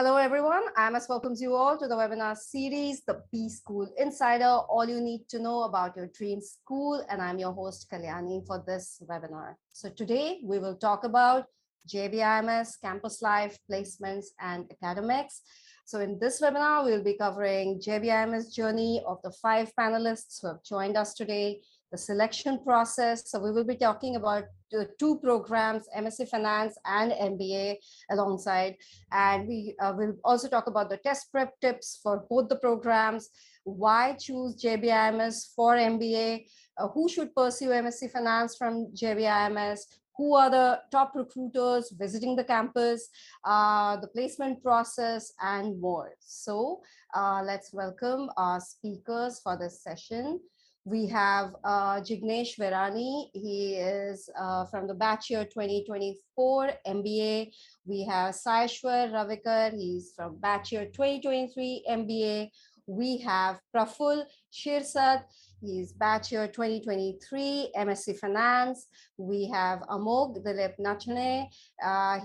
Hello, everyone. IMS welcomes you all to the webinar series, The B School Insider, all you need to know about your dream school. And I'm your host, Kalyani, for this webinar. So today we will talk about JBIMS, campus life, placements, and academics. So in this webinar, we'll be covering JBIMS journey of the 5 panelists who have joined us today, the selection process. So we will be talking about the 2 programs, MSc Finance and MBA alongside. And we will also talk about the test prep tips for both the programs, why choose JBIMS for MBA, who should pursue MSc Finance from JBIMS, who are the top recruiters visiting the campus, the placement process, and more. So let's welcome our speakers for this session. We have Jignesh Virani. He is from the batch year 2024 MBA. We have Saishwar Ravikar. He's from batch year 2023 MBA. We have Praful Shirsat. He's batch year 2023 MSc Finance. We have Amog Dilip Nachane.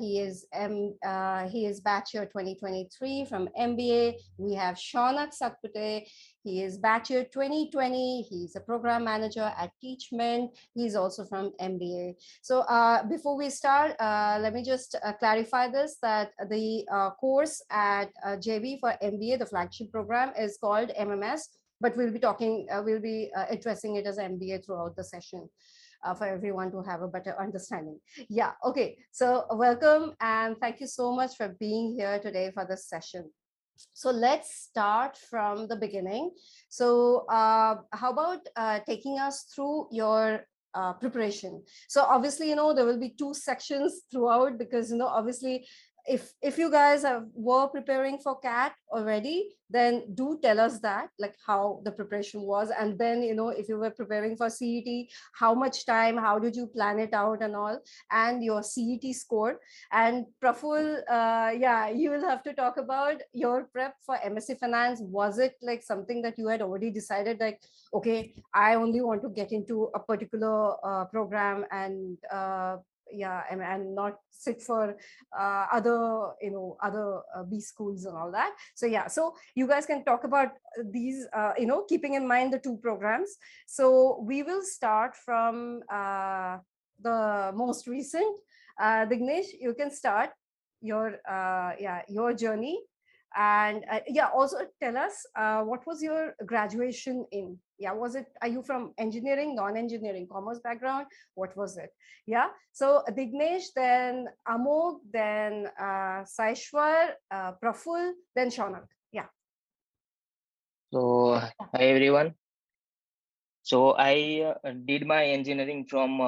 He is batch year 2023 from MBA. We have Shaunak Satpute. He is batch year 2020. He's a program manager at Teachment. He's also from MBA. So before we start, let me just clarify this, that the course at JB for MBA, the flagship program, is called MMS, but we'll be addressing it as MBA throughout the session. For everyone to have a better understanding. Yeah, okay. So welcome and thank you so much for being here today for this session. So let's start from the beginning. So how about taking us through your preparation? So obviously, there will be 2 sections throughout because, obviously, if you guys were preparing for CAT already, then do tell us that, like how the preparation was. And then, if you were preparing for CET, how much time, how did you plan it out and all, and your CET score. And Praful, you will have to talk about your prep for MSc Finance. Was it like something that you had already decided, like, okay, I only want to get into a particular program and and not sit for other B schools and all that. So so you guys can talk about these, keeping in mind the 2 programs. So we will start from the most recent. Dignesh, you can start your journey. And also tell us what was your graduation in? Are you from engineering, non-engineering, commerce background? What was it? So Dignesh, then Amog, then Saishwar, Praful, then Shaunak. So, hi everyone. So I did my engineering from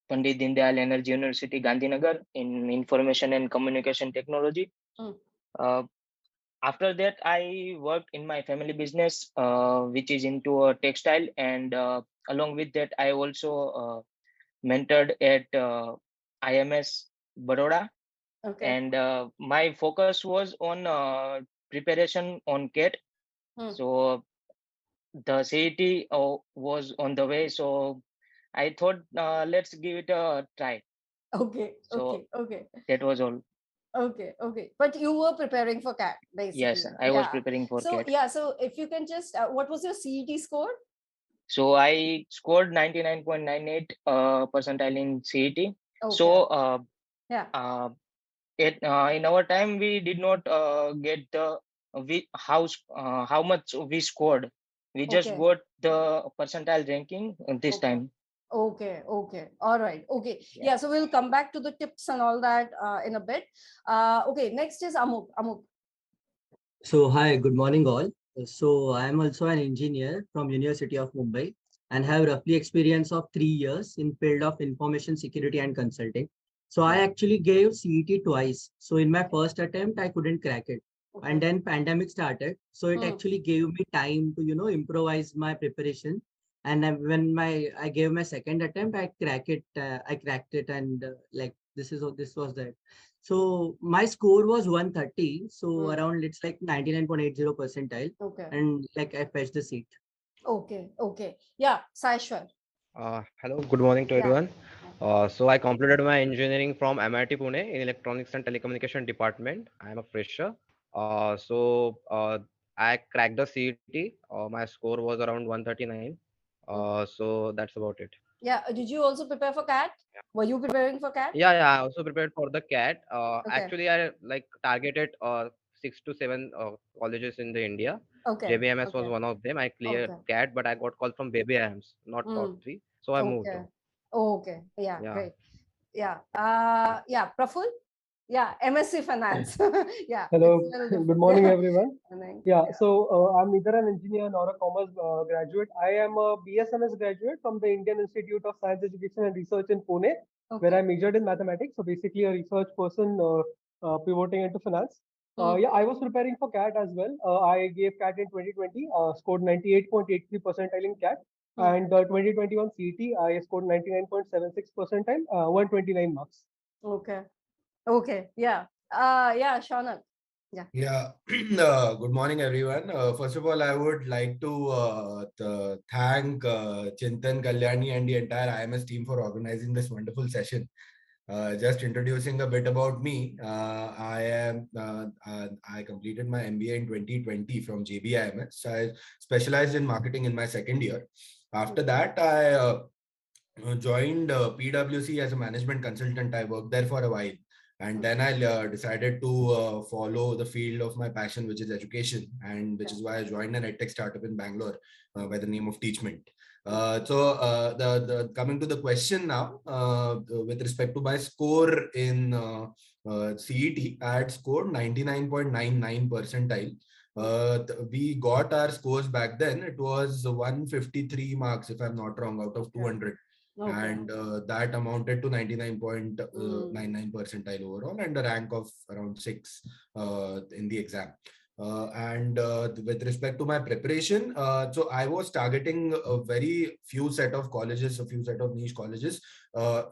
Pandit Dindayal Energy University, Gandhinagar, in information and communication technology. After that, I worked in my family business, which is into textile, and along with that, I also mentored at IMS Baroda. Okay. And my focus was on preparation on CAT. So the CET was on the way, so I thought let's give it a try. Okay. So Okay. that was all. Okay. But you were preparing for CAT, basically. Yes, I was preparing for So CAT. so if you can just, what was your CET score? So I scored 99.98 percentile in CET. Okay. So in our time we did not get the how much we scored. We just got the percentile ranking this time. Okay. All right. Okay. Yeah. So we'll come back to the tips and all that in a bit. Okay. Next is Amuk. So hi, good morning all. So I am also an engineer from University of Mumbai and have roughly experience of 3 years in field of information security and consulting. So I actually gave CET twice. So in my first attempt, I couldn't crack it. And then pandemic started. So it actually gave me time to, improvise my preparation. And when I gave my second attempt, I cracked it, and this was that. So my score was 130. So around it's like 99.80 percentile. Okay. And I fetched the seat. Okay. Yeah, Saishwar. Hello, good morning to everyone. So I completed my engineering from MIT Pune in Electronics and Telecommunication Department. I am a fresher. I cracked the CET. My score was around 139. So that's about it. Yeah. Did you also prepare for CAT? Were you preparing for CAT? Yeah. I also prepared for the CAT. Okay. Actually, I like targeted 6 to 7 colleges in the India. Okay. JBIMS was Okay. one of them. I cleared Okay. CAT, but I got called from baby IMS, not top Mm. three. So I moved Okay. on. Okay. Yeah. Yeah. Great. Yeah. Yeah. Praful? Yeah. MSc Finance. Yeah. It's Hello, a little good different. morning, Yeah. everyone. I think. Yeah, so I'm neither an engineer nor a commerce graduate. I am a BSMS graduate from the Indian Institute of Science Education and Research in Pune, where Okay. I majored in mathematics. So basically, a research person pivoting into finance. Mm. Yeah, I was preparing for CAT as well. I gave CAT in 2020, scored 98.83 percentile in CAT, Mm. and 2021 CET, I scored 99.76 percentile, 129 marks. Okay. Okay. Yeah. Yeah. Shaunak. Yeah. Yeah, good morning, everyone. First of all, I would like to thank Chintan, Kalyani, and the entire IMS team for organizing this wonderful session. Just introducing a bit about me. I completed my MBA in 2020 from JBIMS. I specialized in marketing in my second year. After that, I joined PwC as a management consultant. I worked there for a while. And then I decided to follow the field of my passion, which is education, and which is why I joined an edtech startup in Bangalore by the name of Teachment. The coming to the question now, with respect to my score in CET, I had scored 99.99 percentile. We got our scores back then. It was 153 marks, if I'm not wrong, out of 200. Okay. And that amounted to 99.99 percentile overall and a rank of around 6 in the exam. And with respect to my preparation, so I was targeting a very few set of colleges, a few set of niche colleges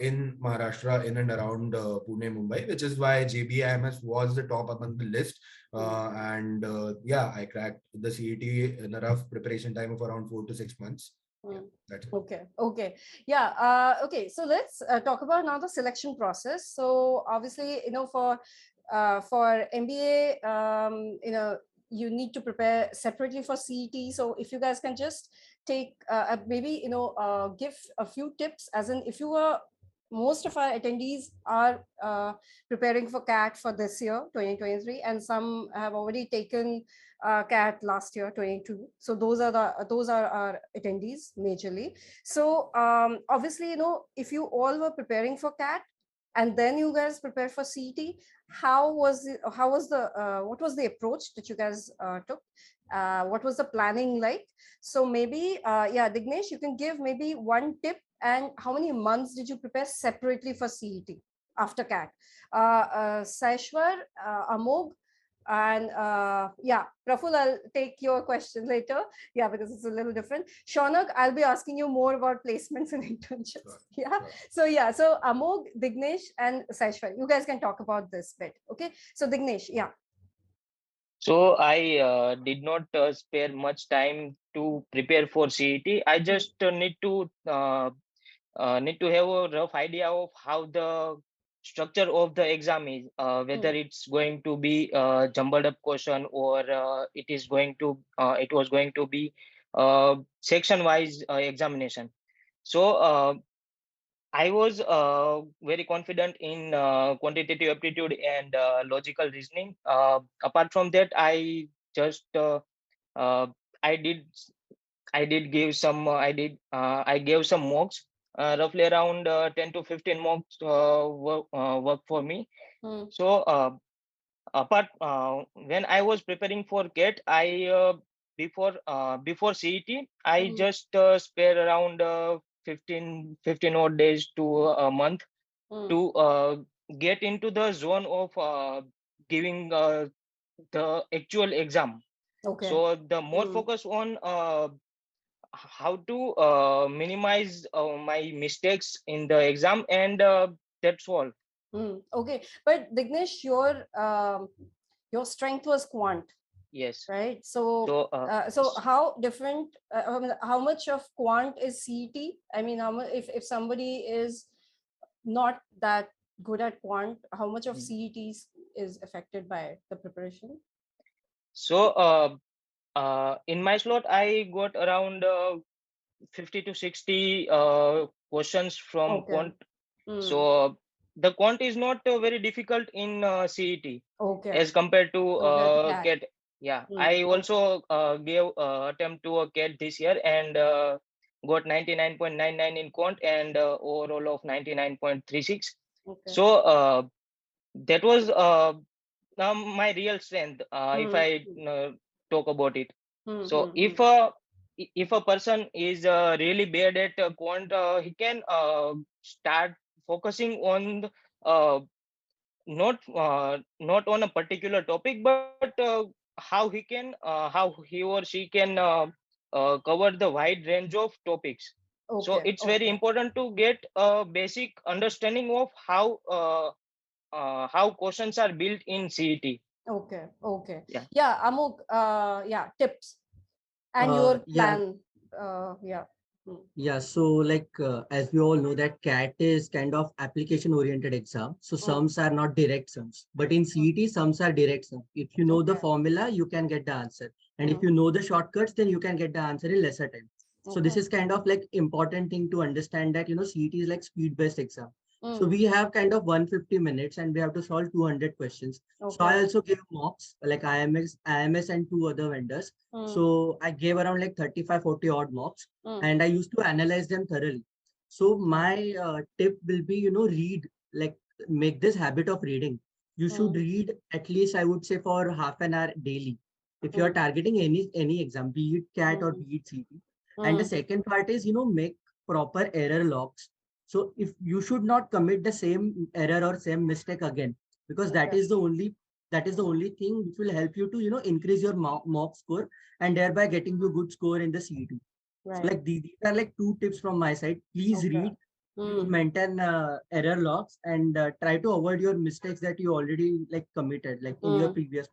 in Maharashtra, in and around Pune, Mumbai, which is why JBIMS was the top among the list. Yeah, I cracked the CET in a rough preparation time of around 4 to 6 months. Yeah, that's it. Okay. Okay. Yeah. Okay. So let's talk about now the selection process. So obviously, for MBA, you need to prepare separately for CET. So if you guys can just take maybe give a few tips, as in if you were most of our attendees are preparing for CAT for this year 2023, and some have already taken CAT last year 22. So those are our attendees majorly. So obviously, if you all were preparing for CAT and then you guys prepare for CET, what was the approach that you guys took? What was the planning like? So maybe yeah, Dignesh, you can give maybe one tip. And how many months did you prepare separately for CET after CAT? Saishwar, Amog, and yeah, Praful, I'll take your question later. Yeah, because it's a little different. Shaunak, I'll be asking you more about placements and internships. Sure, Yeah. sure. So yeah, so Amog, Dignesh, and Saishwar, you guys can talk about this bit. Okay. So Dignesh, yeah. So I did not spare much time to prepare for CET. I just need to have a rough idea of how the structure of the exam is, whether it's going to be jumbled up question, or it was going to be section wise examination. So I was very confident in quantitative aptitude and logical reasoning. Apart from that, just uh, I did I did give some I gave some mocks, roughly around 10 to 15 mocks work for me. So apart when I was preparing for CAT, I before CET, I just spare around 15 odd days to a month to get into the zone of giving the actual exam. Okay. So the more focus on how to minimize my mistakes in the exam, and that's all. Okay, but Dignesh, your strength was quant, Yes. right? So So how different? I mean, how much of quant is CET? I mean, how much if somebody is not that good at quant, how much of CET is affected by the preparation? So in my slot, I got around 50 to 60 questions from Okay. quant. So the quant is not very difficult in CET Okay. as compared to CAT. CAT. Yeah, I also gave attempt to a CAT this year and got 99.99 in quant and overall of 99.36. Okay. So that was my real strength if I talk about it. So if a person is really bad at quant, he can start focusing on not on a particular topic, but how he or she can cover the wide range of topics. So Okay. it's very important to get a basic understanding of how questions are built in CET. Okay. Okay. Yeah. Yeah, Amok, yeah, tips and your Yeah, plan. Yeah. yeah. So like as we all know that CAT is kind of application oriented exam. So sums are not direct sums, but in CET sums are direct sum. If you know the Okay. formula, you can get the answer, and if you know the shortcuts, then you can get the answer in lesser time. So this is kind of like important thing to understand that CET is like speed based exam. So we have kind of 150 minutes and we have to solve 200 questions. So I also gave mocks like IMS and two other vendors. So I gave around like 35, 40 odd mocks and I used to analyze them thoroughly. So my tip will be, read, like make this habit of reading. You should read at least, I would say, for half an hour daily. If you are targeting any exam, be it CAT or be it CT. And the second part is, make proper error logs. So if you should not commit the same error or same mistake again, because that is the only thing which will help you to, increase your mock score and thereby getting you good score in the CET. Right. So like these are like two tips from my side. Please read, maintain error logs, and try to avoid your mistakes that you already like committed, like in your previous.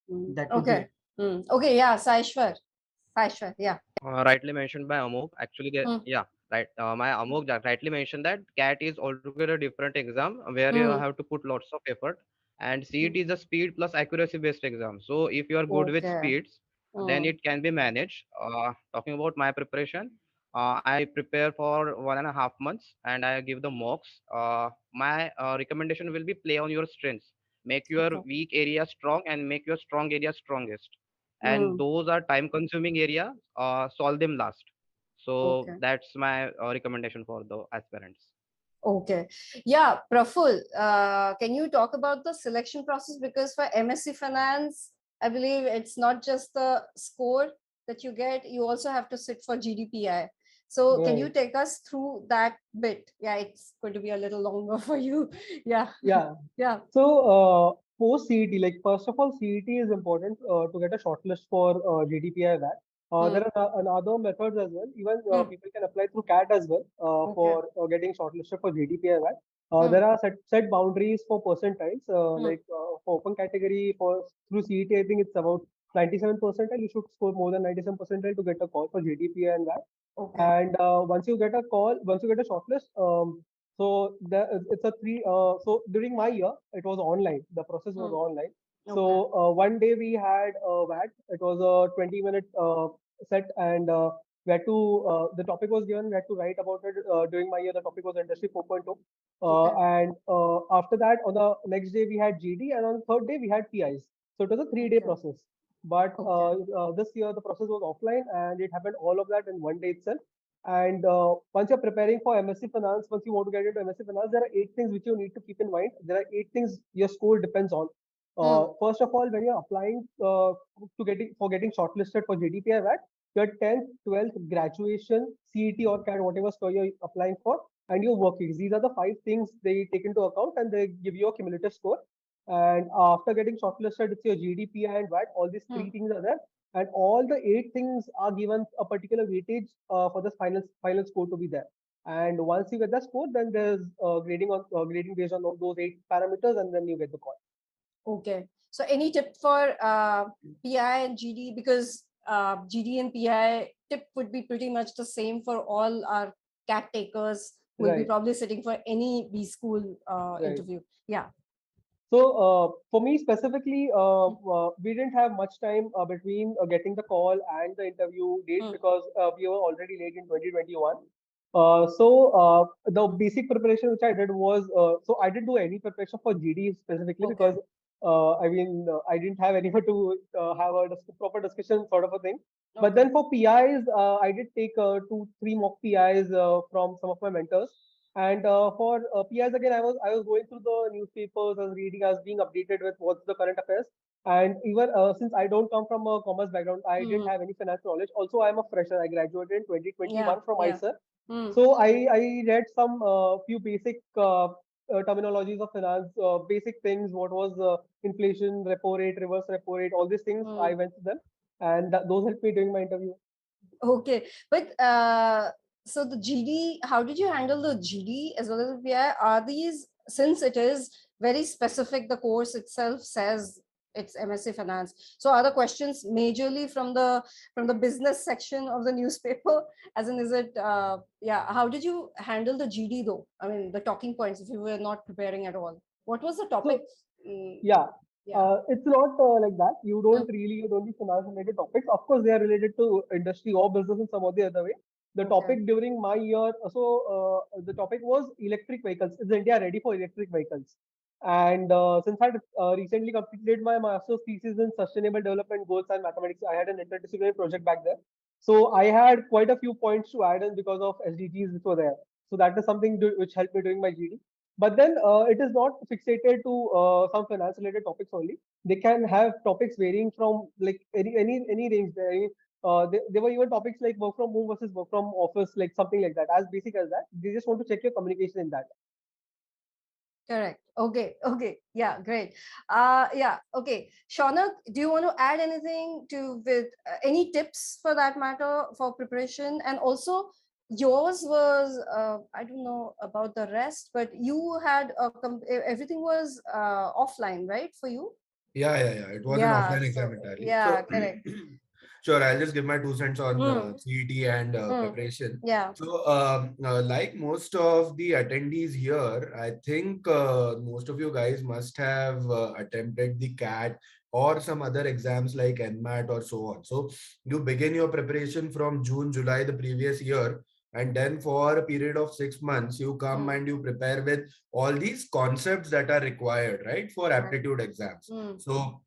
That would be Okay. Okay. Yeah. Saishwar. Yeah. Rightly mentioned by Amok. Actually, yeah, right. My Amok rightly mentioned that CAT is altogether a different exam where you have to put lots of effort, and CET is a speed plus accuracy based exam. So if you are good with Okay. speeds, then it can be managed. Talking about my preparation, I prepare for 1.5 months and I give the mocks. My recommendation will be play on your strengths, make your Okay. weak area strong and make your strong area strongest, and those are time consuming area, solve them last. So Okay. that's my recommendation for the aspirants. Okay. Yeah, Praful, can you talk about the selection process? Because for MSc Finance, I believe it's not just the score that you get, you also have to sit for GDPI. So can you Right. take us through that bit? Yeah, it's going to be a little longer for you. Yeah. Yeah. Yeah. So post CET, like first of all, CET is important to get a shortlist for GDPI VAT. There are another methods as well. Even people can apply through CAT as well Okay. for getting shortlisted for GDPI VAT. There are set boundaries for percentiles. For open category for through CET, I think it's about 97 percentile. You should score more than 97 percentile to get a call for GDPI and VAT. Okay. And once you get a shortlist, it's a three. So during my year, it was online. The process was online. So one day we had VAT. It was a 20-minute set, and we had to. The topic was given. We had to write about it. During my year, the topic was Industry 4.0. And after that, on the next day we had GD, and on the third day we had PIs. So it was a 3-day process. But this year the process was offline, and it happened all of that in one day itself. And once you're preparing for MSc Finance, once you want to get into MSc Finance, there are 8 things which you need to keep in mind. There are 8 things your score depends on. First of all, when you're applying getting shortlisted for GDPI VAT, your 10th, 12th, graduation, CET or CAT, whatever score you're applying for, and your workings. These are the 5 things they take into account, and they give you a cumulative score. And after getting shortlisted, it's your GDPI and VAT. All these 3 things are there, and all the 8 things are given a particular weightage for this final score to be there. And once you get the score, then there's grading based on all those 8 parameters, and then you get the call. Okay. So any tip for PI and GD? Because GD and PI tip would be pretty much the same for all our CAT takers will be Right. probably sitting for any B school Right. interview. Yeah. So for me specifically, we didn't have much time between getting the call and the interview date because we were already late in 2021. The basic preparation which I did was so I didn't do any preparation for GD specifically Okay. because I didn't have anyone to have a proper discussion sort of a thing. But Okay. then for PIs, I did take 2-3 mock PIs from some of my mentors. And for PIs again, I was going through the newspapers, I was reading, I was being updated with what's the current affairs. And even since I don't come from a commerce background, I didn't have any finance knowledge. Also, I'm a fresher. I graduated in Yeah. 2021 from Yeah. ISER. So I read some few basic terminologies of finance, basic things. What was inflation, repo rate, reverse repo rate, all these things. I went to them, and those helped me during my interview. Okay, but so the GD, how did you handle the GD as well as the PI? Are these, since it is very specific, the course itself says it's MSc Finance. So are the questions majorly from the business section of the newspaper? As in, is it yeah? How did you handle the GD though? I mean, the talking points if you were not preparing at all. What was the topic? So yeah, Yeah. it's not like that. You don't really use only finance related topics. Of course, they are related to industry or business in some or the other way. The Okay. topic during my year, the topic was electric vehicles. Is India ready for electric vehicles? And since I recently completed my master's thesis in sustainable development goals and mathematics, I had an interdisciplinary project back there. So I had quite a few points to add in because of SDGs which were there. So that is something which helped me during my GD. But then it is not fixated to some finance related topics only. They can have topics varying from like any range there. There were even topics like work from home versus work from office, like something like that, as basic as that. They just want to check your communication in that. Correct. Okay. Okay. Yeah. Great. Yeah. Okay. Shaunak, do you want to add anything to with any tips for that matter for preparation? And also, yours was I don't know about the rest, but you had everything was offline, right? For you? Yeah. It was an Yeah. offline exam So entirely. yeah. So, Correct. sure, I'll just give my 2 cents on CET and Mm. preparation. Yeah. So, like most of the attendees here, I think most of you guys must have attempted the CAT or some other exams like NMAT or so on. So, you begin your preparation from June, July the previous year. And then for a period of 6 months, you come and you prepare with all these concepts that are required, right, for aptitude exams. So,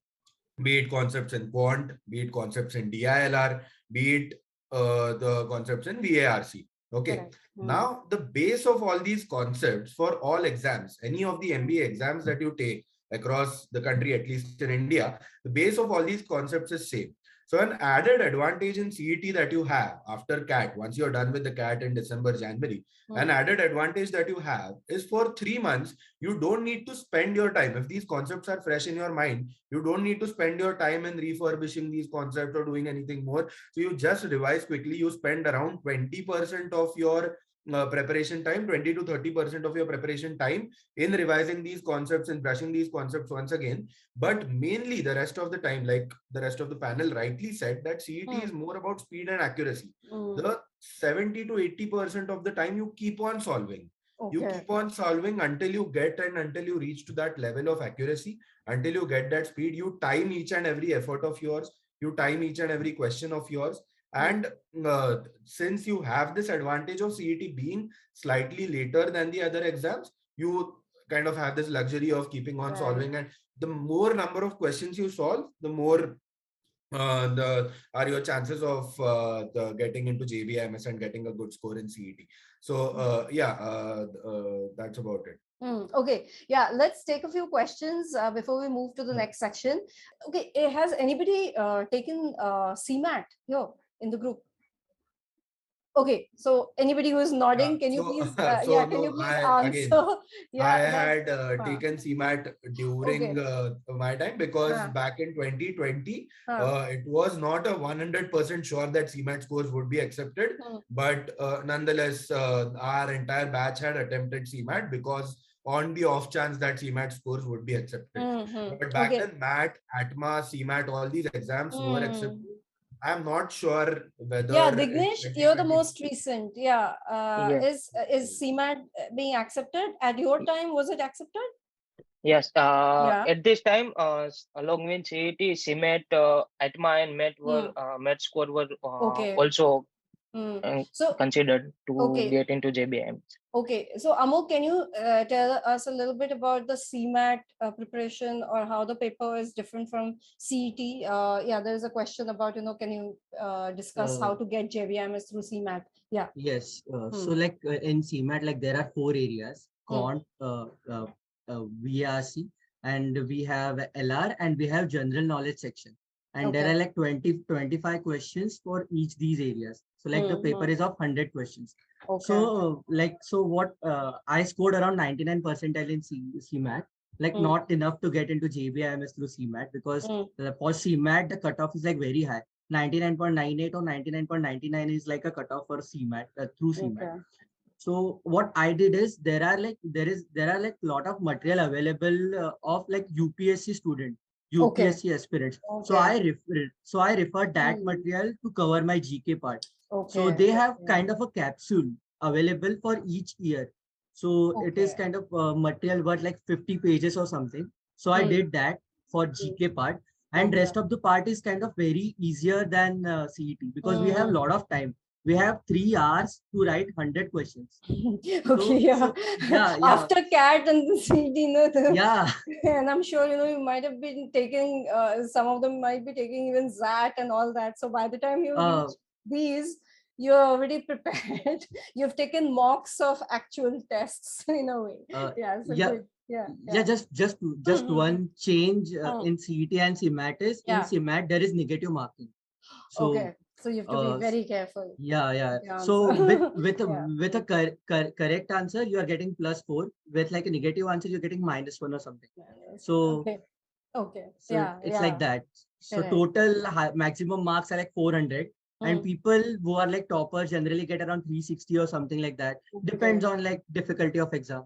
be it concepts in quant, be it concepts in DILR, be it the concepts in VARC. Okay. Correct. Now, the base of all these concepts for all exams, any of the MBA exams that you take across the country, at least in India, the base of all these concepts is same. So an added advantage in CET that you have after CAT, once you're done with the CAT in December, January, an added advantage that you have is for 3 months, you don't need to spend your time. If these concepts are fresh in your mind, you don't need to spend your time in refurbishing these concepts or doing anything more. So you just revise quickly. You spend around 20% of your preparation time, 20 to 30% of your preparation time in revising these concepts and brushing these concepts once again. But mainly the rest of the time, like the rest of the panel rightly said, that CET is more about speed and accuracy. The 70 to 80% of the time you keep on solving. You keep on solving until you get and until you reach to that level of accuracy, until you get that speed. You time each and every effort of yours, you time each and every question of yours. And since you have this advantage of CET being slightly later than the other exams, you kind of have this luxury of keeping on solving. And the more number of questions you solve, the more the are your chances of getting into JBIMS and getting a good score in CET. So that's about it. Okay, yeah, let's take a few questions before we move to the next section. Okay, has anybody taken CMAT here in the group? Okay, so anybody who is nodding, can you please, so can you no, please I answer? I Yeah, had taken CMAT during my time because back in 2020, it was not a 100% sure that CMAT scores would be accepted. But nonetheless, our entire batch had attempted CMAT because on the off chance that CMAT scores would be accepted. But back then, MAT, ATMA, CMAT, all these exams were accepted I'm not sure whether Yeah, in Dignesh, you're the 2020. most recent. Yeah. Yeah. Is CMAT being accepted? At your time, was it accepted? Yes. Yeah. At this time, along with CET, CMAT, ATMA, and MET score were Okay. also So, considered to okay. get into JBIMS. Okay, so Amol, can you tell us a little bit about the CMAT preparation or how the paper is different from CET? Yeah, there is a question about, can you discuss how Uh, to get JBIMS through CMAT? Yeah. yes. So Hmm. like in CMAT, like there are 4 areas: Hmm. quant, VRC, and we have LR, and we have general knowledge section. And there Okay. are like 25 questions for each these areas. So like the paper is of 100 questions. Okay. So so what I scored around 99 percentile in CMAT, like not enough to get into JBIMS through CMAT, because for CMAT the cutoff is like very high. 99.98 or 99.99 is like a cutoff for CMAT through CMAT. Okay. So what I did is there are like lot of material available of like UPSC student, Okay. UPSC aspirants. So Okay. I referred that material to cover my GK part. So Okay. they have Okay. kind of a capsule available for each year. So it is Okay. kind of material worth like 50 pages or something. So I did that for GK part, and Okay. rest of the part is kind of very easier than CET, because we have a lot of time. We have 3 hours to write 100 questions. Okay, yeah. Yeah. After CAT and the CD, Yeah. and I'm sure, you might have been taking, some of them might be taking even ZAT and all that. So by the time you reach these, you're already prepared. You've taken mocks of actual tests in a way. Yeah, so Yeah. good. Yeah. Yeah, just one change in CET and CMAT is in Yeah. CMAT there is negative marking. So Okay. So you have to be very careful. yeah. with the So answer. Yeah. with a correct answer, you are getting +4. With like a negative answer, you're getting -1 or something. So Okay. Okay. so Yeah. it's like Yeah. that. So Correct. total maximum marks are like 400, and people who are like toppers generally get around 360 or something like that. Depends on like difficulty of exam.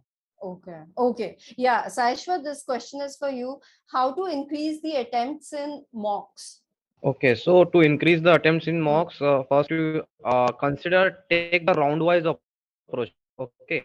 Okay. Okay. Yeah. Saishwat, this question is for you. How to increase the attempts in mocks? Okay, so to increase the attempts in mocks, first you consider take the round-wise approach. Okay,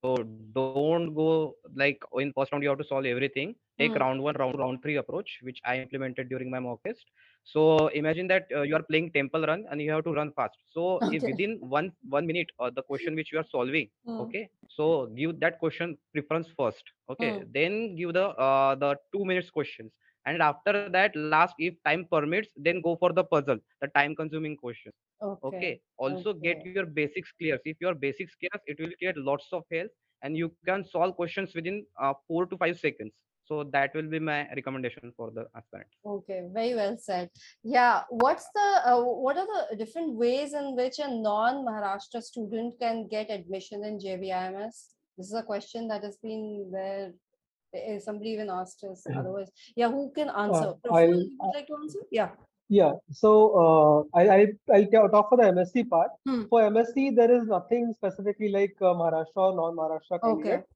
so don't go like in first round you have to solve everything. Take round one, round three approach, which I implemented during my mock test. So imagine that you are playing Temple Run and you have to run fast. So if Okay. within one minute the question which you are solving, okay, so give that question preference first. Okay, then give the 2 minutes questions, and after that last if time permits then go for the puzzle, the time consuming questions. Okay. Okay, also get Okay. your basics clear. If your basics clear, it will create lots of help, and you can solve questions within 4 to 5 seconds. So that will be my recommendation for the aspirants. Okay, very well said. Yeah, what are the different ways in which a non-Maharashtra student can get admission in JBIMS? This is a question that has been there. Somebody even asked us. Otherwise, yeah, who can answer? Praful, I'll you would like to answer? Yeah. Yeah, so I'll talk for the MSc part. For MSc, there is nothing specifically like Maharashtra or non-Maharashtra Okay. candidate.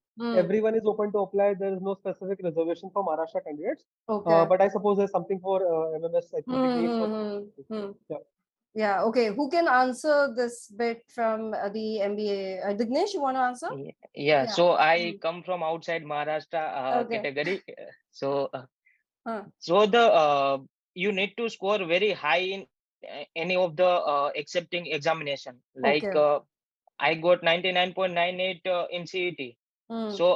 Everyone is open to apply. There is no specific reservation for Maharashtra candidates. Okay. But I suppose there's something for MMS. I think Dignesh was. Yeah. Yeah. Okay. Who can answer this bit from the MBA? Dignesh, you want to answer? Yeah. Yeah. So I come from outside Maharashtra Okay. category. So Huh. so the you need to score very high in any of the accepting examination. Like Okay. I got 99.98 in CET. Hmm. So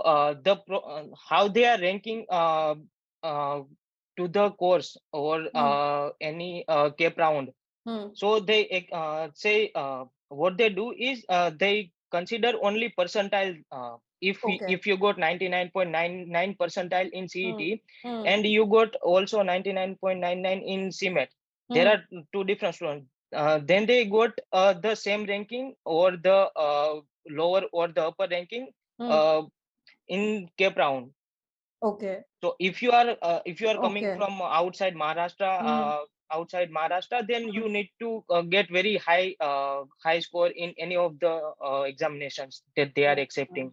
how they are ranking uh, to the course or any cap round. So they say what they do is they consider only percentile. Okay. If you got 99.99 percentile in CET Hmm. and you got also 99.99 in CMAT, there are two different students. Then they got the same ranking or the lower or the upper ranking in cap round. Okay. So if you are coming Okay. from outside Maharashtra, then you need to get very high score in any of the examinations that they are accepting.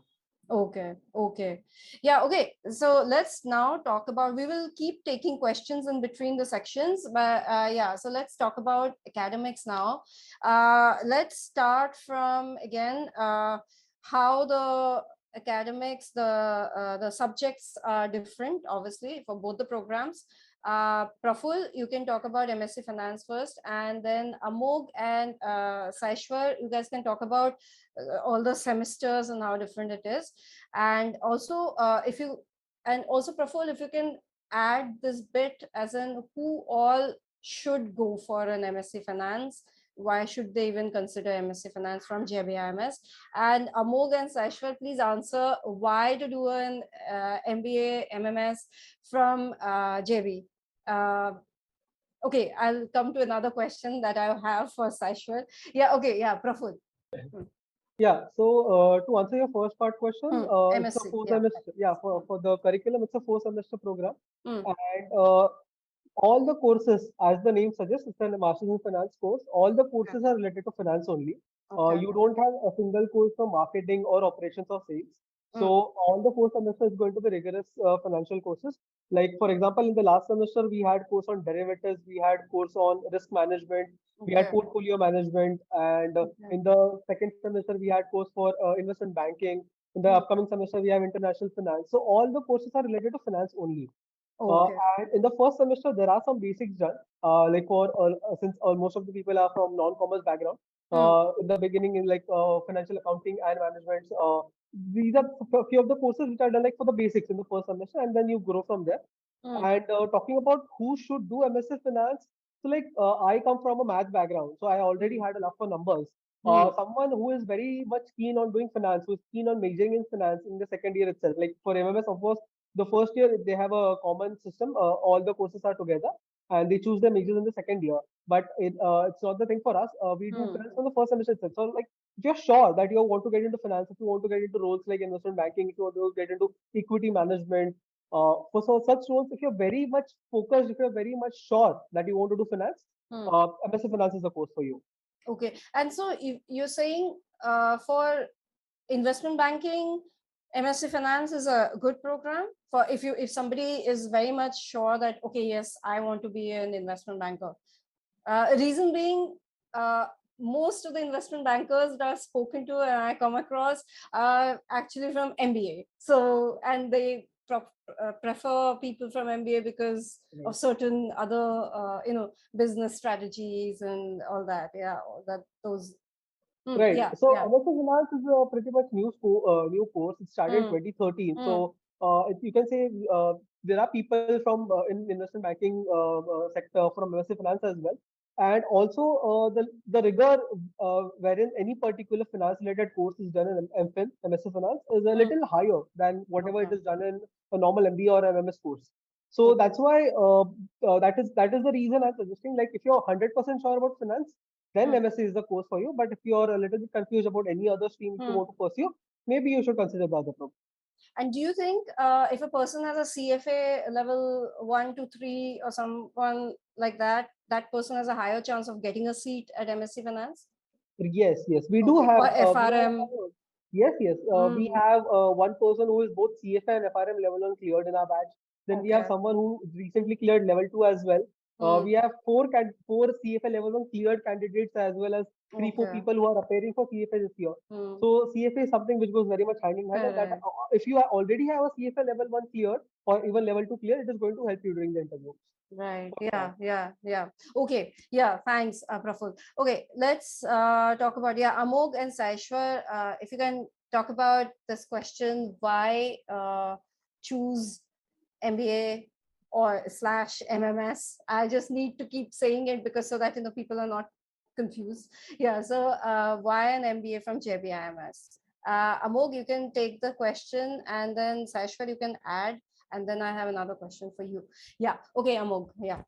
Okay. Okay. Yeah. Okay. So let's now talk about, we will keep taking questions in between the sections, but yeah, so let's talk about academics now. Let's start from again, how the academics, the subjects are different, obviously, for both the programs. Praful, you can talk about MSc Finance first, and then Amog and Saishwar, you guys can talk about all the semesters and how different it is. And also, if you, and also Praful, if you can add this bit as in who all should go for an MSc Finance, why should they even consider MSc Finance from JBIMS? And Amog and Saishwar, please answer why to do an MBA MMS from JB. Okay, I'll come to another question that I have for Saishwar. Yeah, okay, yeah, Praful. Yeah, so to answer your first part question, it's a MSc, four yeah. semester, yeah, for the curriculum, it's a 4 semester program. Mm. And all the courses, as the name suggests, it's a Masters in Finance course. All the courses are related to finance only. Okay. You don't have a single course for marketing or operations or sales. So all the 4 semesters is going to be rigorous financial courses. Like for example, in the last semester, we had course on derivatives, we had course on risk management, we had Okay. portfolio management, and in the second semester, we had course for investment banking. In the upcoming semester, we have international finance. So all the courses are related to finance only. Okay. And in the first semester, there are some basics done. Like for since most of the people are from non-commerce background, in the beginning in like financial accounting and management, these are a few of the courses which are done like for the basics in the first semester, and then you grow from there. And talking about who should do MSc Finance, so like I come from a math background, so I already had a love for numbers. Someone who is very much keen on doing finance, who is keen on majoring in finance in the second year itself. Like for MMS, of course, the first year they have a common system. All the courses are together, and they choose their majors in the second year. But it's not the thing for us. We do finance from the first semester itself. So like if you're sure that you want to get into finance, if you want to get into roles like investment banking, if you want to get into equity management, for such roles, if you're very much focused, if you're very much sure that you want to do finance, MSc Finance is the course for you. Okay. And so if you're saying for investment banking, MSc Finance is a good program for if somebody is very much sure that, okay, yes, I want to be an investment banker. Reason being, most of the investment bankers that I've spoken to and I come across are actually from MBA. So, and they prefer people from MBA because of certain other, business strategies and all that. Yeah, those. Right. Yeah, So yeah. MSc Finance is a pretty much new course. It started in 2013. So you can say there are people from in investment banking sector from MSc Finance as well. And also the rigor wherein any particular finance related course is done in MFin, MSc Finance, is a little higher than whatever it is done in a normal MBA or MMS course. So that's why that is the reason I'm suggesting, like if you're 100% sure about finance, then MSc is the course for you. But if you're a little bit confused about any other stream you want to pursue, maybe you should consider the other program. And do you think if a person has a CFA level 1 to 3 or someone like that, that person has a higher chance of getting a seat at MSc Finance? Yes, we do have. Or FRM? Yes. We have one person who is both CFA and FRM level 1 cleared in our batch. Then we have someone who recently cleared level 2 as well. We have four CFA level 1 cleared candidates, as well as 3-4 people who are appearing for CFA this year. So CFA is something which goes very much hand in hand. And that if you already have a CFA level 1 cleared or even level 2 cleared, it is going to help you during the interview. Right. Yeah. Okay. Yeah. Thanks, Praful. Okay. Let's talk about, Amog and Saishwar. If you can talk about this question, why choose MBA or / MMS? I just need to keep saying it because so that people are not confused. Yeah. So why an MBA from JBIMS? Amog, you can take the question, and then Saishwar, you can add. And then I have another question for you. Yeah. Okay, Amog. Yeah.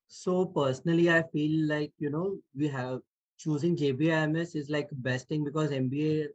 So personally, I feel like, we have choosing JBIMS is like best thing because MBA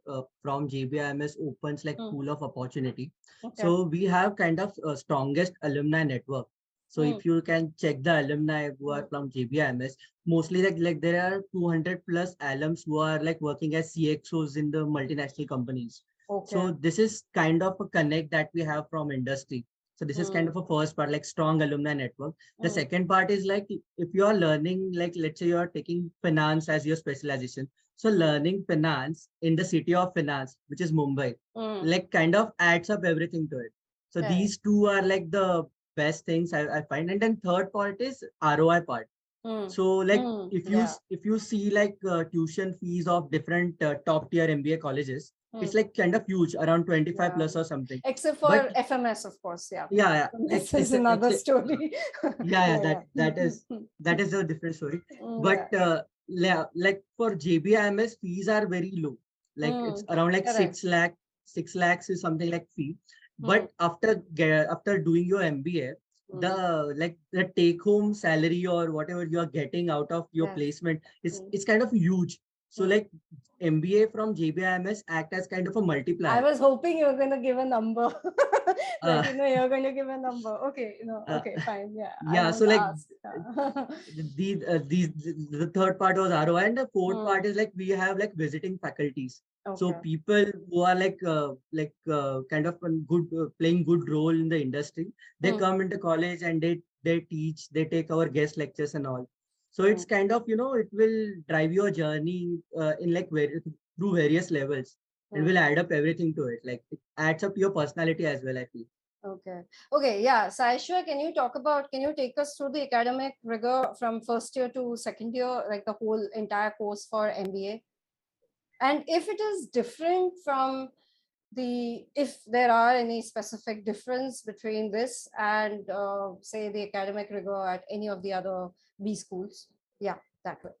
from JBIMS opens like pool of opportunity. Okay. So we have kind of strongest alumni network. So if you can check the alumni who are from JBIMS, mostly like there are 200 plus alums who are like working as CXOs in the multinational companies. So this is kind of a connect that we have from industry. So this is kind of a first part, like strong alumni network. The second part is like if you are learning, like let's say you are taking finance as your specialization. So learning finance in the city of finance, which is Mumbai, like kind of adds up everything to it. So these two are like the best things I find. And then third part is ROI part. So like if you see like tuition fees of different top tier MBA colleges, it's like kind of huge, around 25 plus or something. Except for FMS, of course. Yeah. This is another story. That is a different story. But like for JBIMS, fees are very low. Like it's around like 6 lakhs is something like fee. But after doing your MBA, the take home salary or whatever you are getting out of your placement is kind of huge. So like MBA from JBIMS act as kind of a multiplier. I was hoping you were going to give a number. You're going to give a number. Okay, okay, fine. Yeah. So like the third part was ROI, and the fourth part is like we have like visiting faculties. So people who are kind of playing good role in the industry, they come into college and they teach, they take our guest lectures and all. So it's kind of, it will drive your journey in like through various levels and will add up everything to it. Like it adds up to your personality as well, I feel. Okay. Yeah. Saishwa, can you take us through the academic rigor from first year to second year, like the whole entire course for MBA? And if it is different from if there are any specific difference between this and say the academic rigor at any of the other B schools, that way.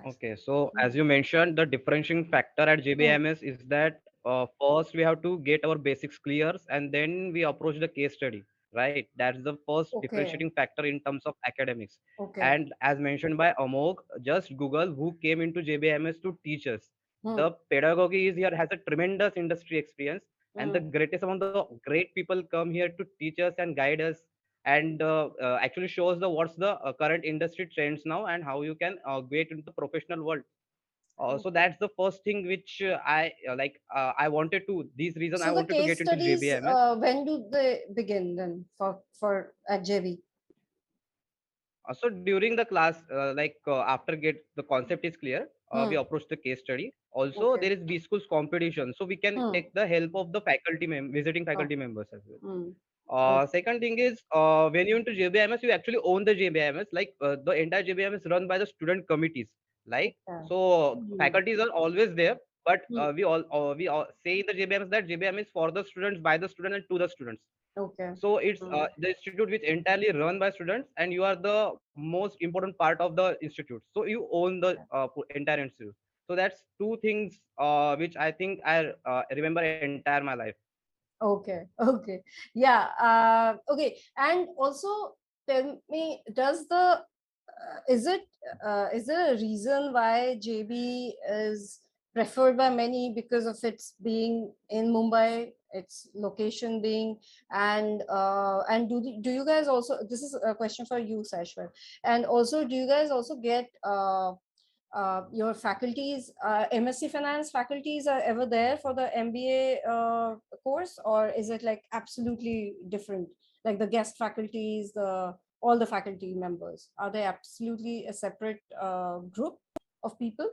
Okay, so as you mentioned, the differentiating factor at JBIMS is that first we have to get our basics clear and then we approach the case study, right? That's the first differentiating factor in terms of academics. And as mentioned by Amog, just Google who came into JBIMS to teach us. The pedagogy is here has a tremendous industry experience, and the greatest among the great people come here to teach us and guide us and actually shows the what's the current industry trends now and how you can get into the professional world. So that's the first thing which I wanted to these reasons I the wanted to case get into studies, JBIMS. when do they begin then for at JB? So during the class, after get the concept is clear, we approach the case study. Also, there is B schools competition, so we can take the help of the faculty visiting faculty members as well. Second thing is when you into JBIMS, you actually own the JBIMS. Like the entire JBIMS is run by the student committees. Like so, faculties are always there, but we all say in the JBIMS that JBIMS is for the students, by the student, and to the students. So it's the institute which entirely run by students, and you are the most important part of the institute. So you own the entire institute. So that's two things which I think I remember entire my life. Okay. Yeah. Okay. And also tell me, is there a reason why JB is preferred by many because of its being in Mumbai, its location being, and do you guys also, this is a question for you, Sashwar, and also do you guys also get your faculties, MSc Finance faculties are ever there for the MBA course, or is it like absolutely different? Like the guest faculties, all the faculty members, are they absolutely a separate group of people?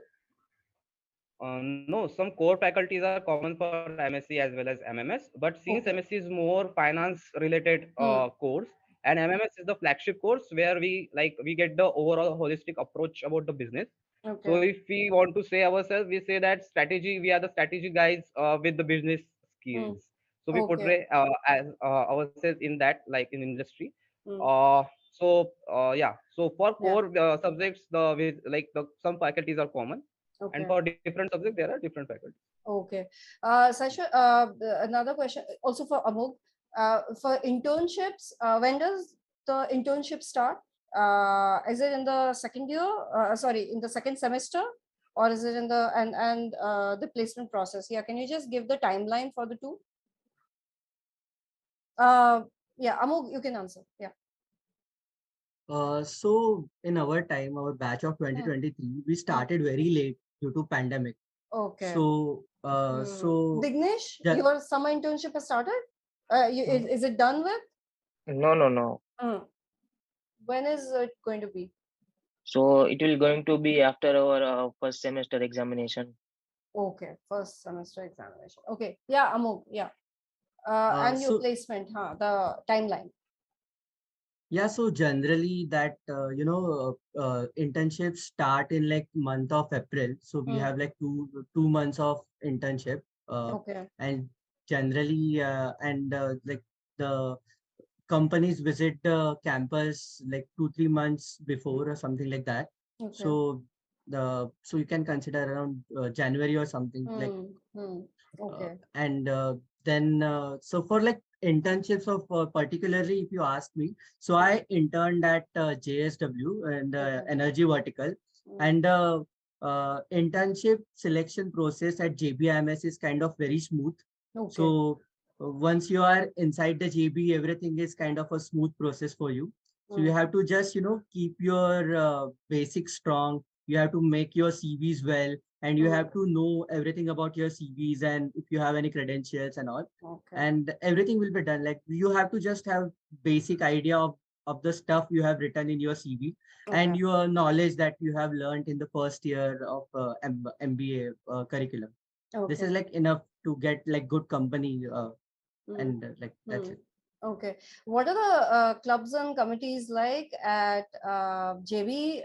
No, some core faculties are common for MSc as well as MMS, but since MSc is more finance related course, and MMS is the flagship course where we get the overall holistic approach about the business. So if we want to say ourselves, we say that strategy, we are the strategy guys with the business skills. So we portray as ourselves in that, like in industry. So for core subjects, some faculties are common, and for different subjects there are different faculties. Okay. Sashwa, another question also for Amog. For internships, when does the internship start? Is it in the second year? Sorry, in the second semester, or is it in the placement process? Yeah, can you just give the timeline for the two? Yeah, Amog, you can answer. Yeah. So in our time, our batch of 2023, we started very late due to pandemic. Okay. So, so Dignesh, yeah, your summer internship has started? Is it done with? No. When is it going to be? So it will going to be after our first semester examination. Okay, first semester examination. Okay, yeah, Amog, yeah. And your so placement, the timeline. yeah, so generally that internships start in like month of April. So we have like two months of internship. Okay. And generally like the companies visit the campus like 2-3 months before or something like that. Okay. So you can consider around January or something like. Okay. And then so for like internships of particularly if you ask me, so I interned at JSW and Okay. energy vertical. And internship selection process at JBIMS is kind of very smooth. Okay. So once you are inside the JB, everything is kind of a smooth process for you. So you have to just keep your basics strong. You have to make your CVs well, and you have to know everything about your CVs and if you have any credentials and all. Okay. And everything will be done. Like you have to just have basic idea of the stuff you have written in your CV and Okay. your knowledge that you have learned in the first year of MBA curriculum. This is Okay. like enough to get like good company and like that's it. Okay. What are the clubs and committees like at JB?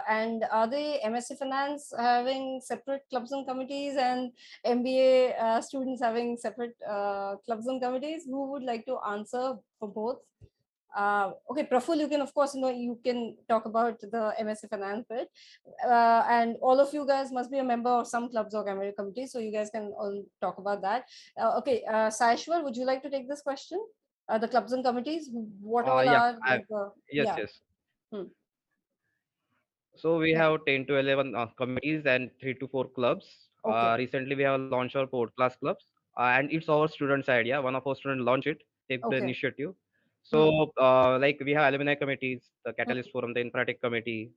And are they MSc Finance having separate clubs and committees and MBA students having separate clubs and committees? Who would like to answer for both? Okay, Praful, you can, of course, you can talk about the MSc Finance bit. And all of you guys must be a member of some clubs or committees, so you guys can all talk about that. Okay, Saishwar, would you like to take this question? The clubs and committees, what all Yeah, are like the, yes, yeah. yes. Hmm. So we Yeah. have 10 to 11 committees and 3 to 4 clubs. Okay. Recently, we have launched our podcast clubs, and it's our students' idea. One of our students launched it, take the Okay. initiative. Hmm. So, like we have alumni committees, the Catalyst Forum, the Infratech Committee,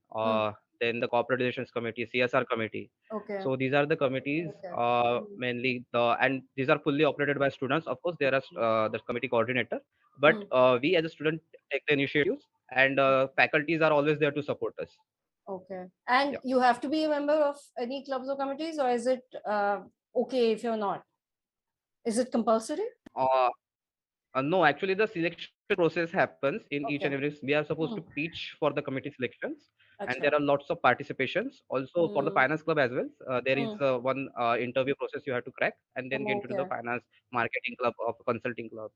then the Corporate Relations Committee, CSR Committee. Okay. So these are the committees, Okay. mainly and these are fully operated by students. Of course, there are the committee coordinator, but we as a student take the initiatives, and faculties are always there to support us. Okay. And Yeah. you have to be a member of any clubs or committees, or is it okay if you're not? Is it compulsory? Uh, no, actually, the selection process happens in each Okay. and every. We are supposed to pitch for the committee selections, and Acha. there are lots of participations. Also, for the finance club as well, there is one interview process you have to crack, and then get into the Okay. finance marketing club or consulting club.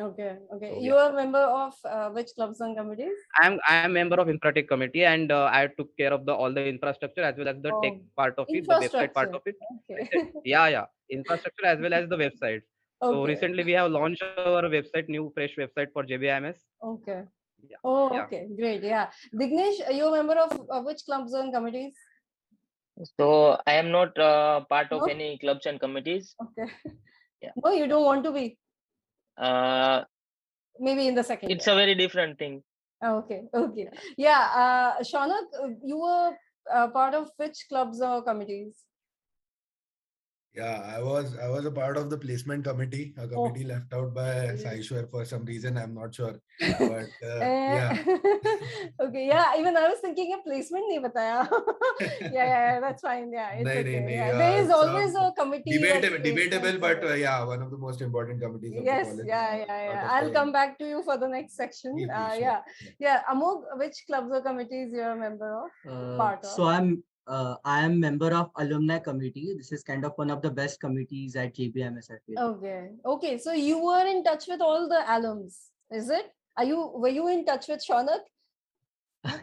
Okay. Okay. So You yeah, are a member of which clubs and committees? I am member of Infratech committee, and I took care of the all the infrastructure as well as the tech Oh, part of it, the website part infrastructure. of it. Okay. Yeah, infrastructure as well as the website. So Okay. recently we have launched our website, new fresh website for JBIMS. Okay. Yeah, Oh, yeah. okay. Great. Yeah. Dignesh, are you a member of which clubs and committees? So I am not part of No? any clubs and committees. Okay. Yeah. No, you don't want to be. Uh, Maybe in the second it's year. a very different thing. Okay. Okay. Yeah. Shaunak, you were part of which clubs or committees? Yeah, I was a part of the placement committee, a committee left out by Saishwar for some reason. I'm not sure, but yeah. Okay, yeah. Even I was thinking a placement nahi bataya. Yeah, that's fine. Yeah, it's Nahi, okay. nahi, Yeah, there is always some a committee of debatable, placements. but yeah, one of the most important committees of the Yes, college. yeah. Part of I'll the come back to you for the next section. please, sure. Yeah. Amog, which clubs or committees you're a member of? Part of? So I am member of alumni committee. This is kind of one of the best committees at JBMS, I feel. Okay. So you were in touch with all the alums, is it? Were you in touch with Shaunak?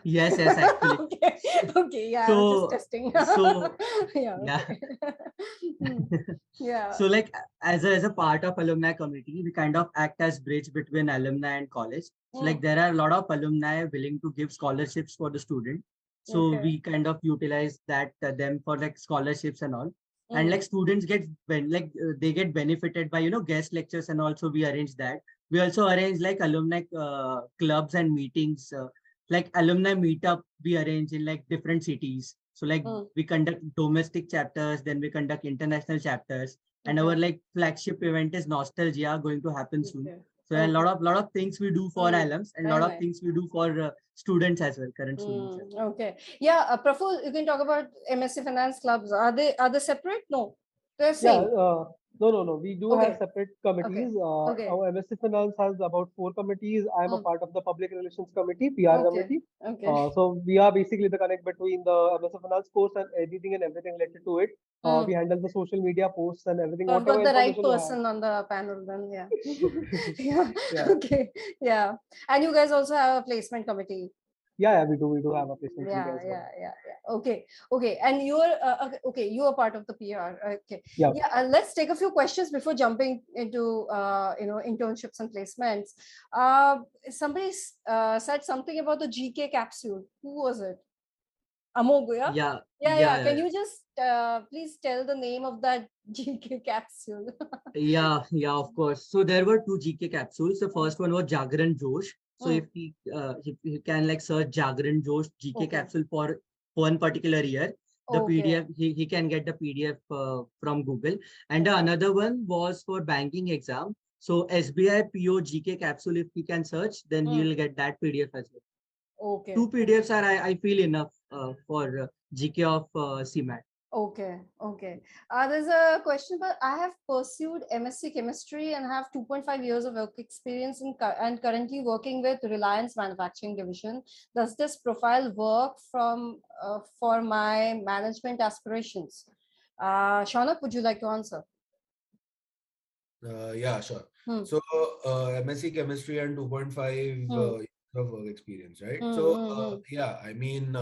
Yes, actually. Okay. Yeah, I was just testing. Yeah. Yeah. So like as a part of alumni committee, we kind of act as bridge between alumni and college. So like there are a lot of alumni willing to give scholarships for the student. So we kind of utilize that them for like scholarships and all. And like students they get benefited by guest lectures, and also we arrange that. We also arrange like alumni clubs and meetings, like alumni meetup we arrange in like different cities. So like we conduct domestic chapters, then we conduct international chapters, and our like flagship event is Nostalgia going to happen soon. So a lot of things we do for alums and a lot of things we do for students as well, current students. Okay. Yeah, Praful, you can talk about MSc Finance clubs. Are they separate? No, they're same. Yeah, no. We do have separate committees. Our MSc Finance has about 4 committees. I am a part of the Public Relations Committee, PR committee. So we are basically the connect between the MSc Finance course and anything and everything related to it. We handle the social media posts and everything. So I've got the right person on the panel then, yeah. Yeah. Okay. Yeah. And you guys also have a placement committee. Yeah, we do have a placement committee as well. Okay. And you're you are part of the PR. Okay. Yeah. Let's take a few questions before jumping into internships and placements. Somebody said something about the GK capsule. Who was it? Amog, yeah. Can you just please tell the name of that GK capsule? Yeah, of course. So there were 2 GK capsules. The first one was Jagran Josh. So if he can like search Jagran Josh GK capsule for one particular year, the PDF he can get the PDF from Google. And another one was for banking exam. So SBI PO GK capsule, if he can search, then he will get that PDF as well. 2 PDFs are I feel enough for GK of CMAT. Okay. There's a question, but I have pursued MSc Chemistry and have 2.5 years of work experience and currently working with Reliance Manufacturing Division. Does this profile work for my management aspirations? Shaunak, would you like to answer? Yeah, sure. So MSc Chemistry and 2.5 of work experience, right? Yeah, I mean,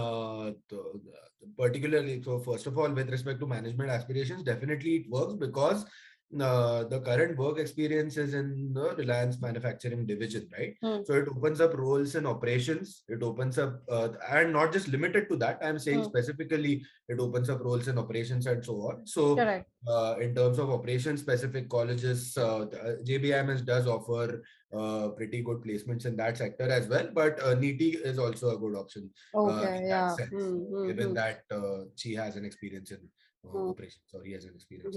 particularly, so first of all, with respect to management aspirations, definitely it works because the current work experience is in the Reliance Manufacturing Division, right? So it opens up roles in operations. It opens up, and not just limited to that. I'm saying specifically, it opens up roles in operations and so on. So in terms of operation specific colleges, JBIMS does offer pretty good placements in that sector as well, but NEETI is also a good option in that sense, given that she has an experience in operations, or he has an experience.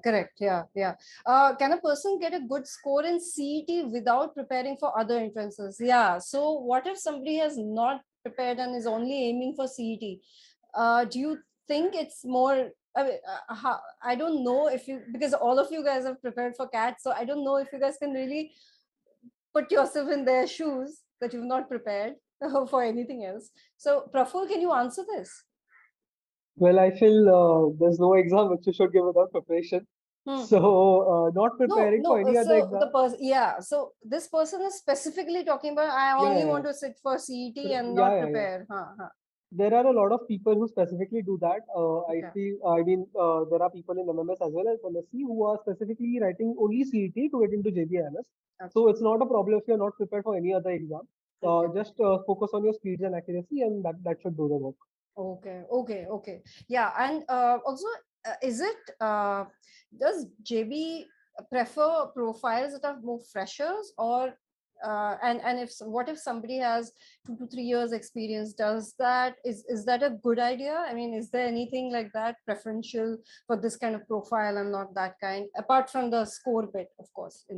Correct. Can a person get a good score in CET without preparing for other entrances? So what if somebody has not prepared and is only aiming for CET? Do you think it's more, I don't know if you, because all of you guys have prepared for CAT, so I don't know if you guys can really put yourself in their shoes that you've not prepared for anything else. So Praful, can you answer this? Well, I feel there's no exam which you should give without preparation. So not preparing for any other exam. So this person is specifically talking about, I only want to sit for CET and not prepare. There are a lot of people who specifically do that. I mean, there are people in MMS as well as MSc who are specifically writing only CET to get into JBIMS. So it's not a problem if you're not prepared for any other exam. Just focus on your speeds and accuracy, and that should do the work. Okay. Yeah, and also, is it does JB prefer profiles that are more freshers, or and what if somebody has 2 to 3 years experience? Is that a good idea? I mean, is there anything like that preferential for this kind of profile and not that kind, apart from the score bit, of course, So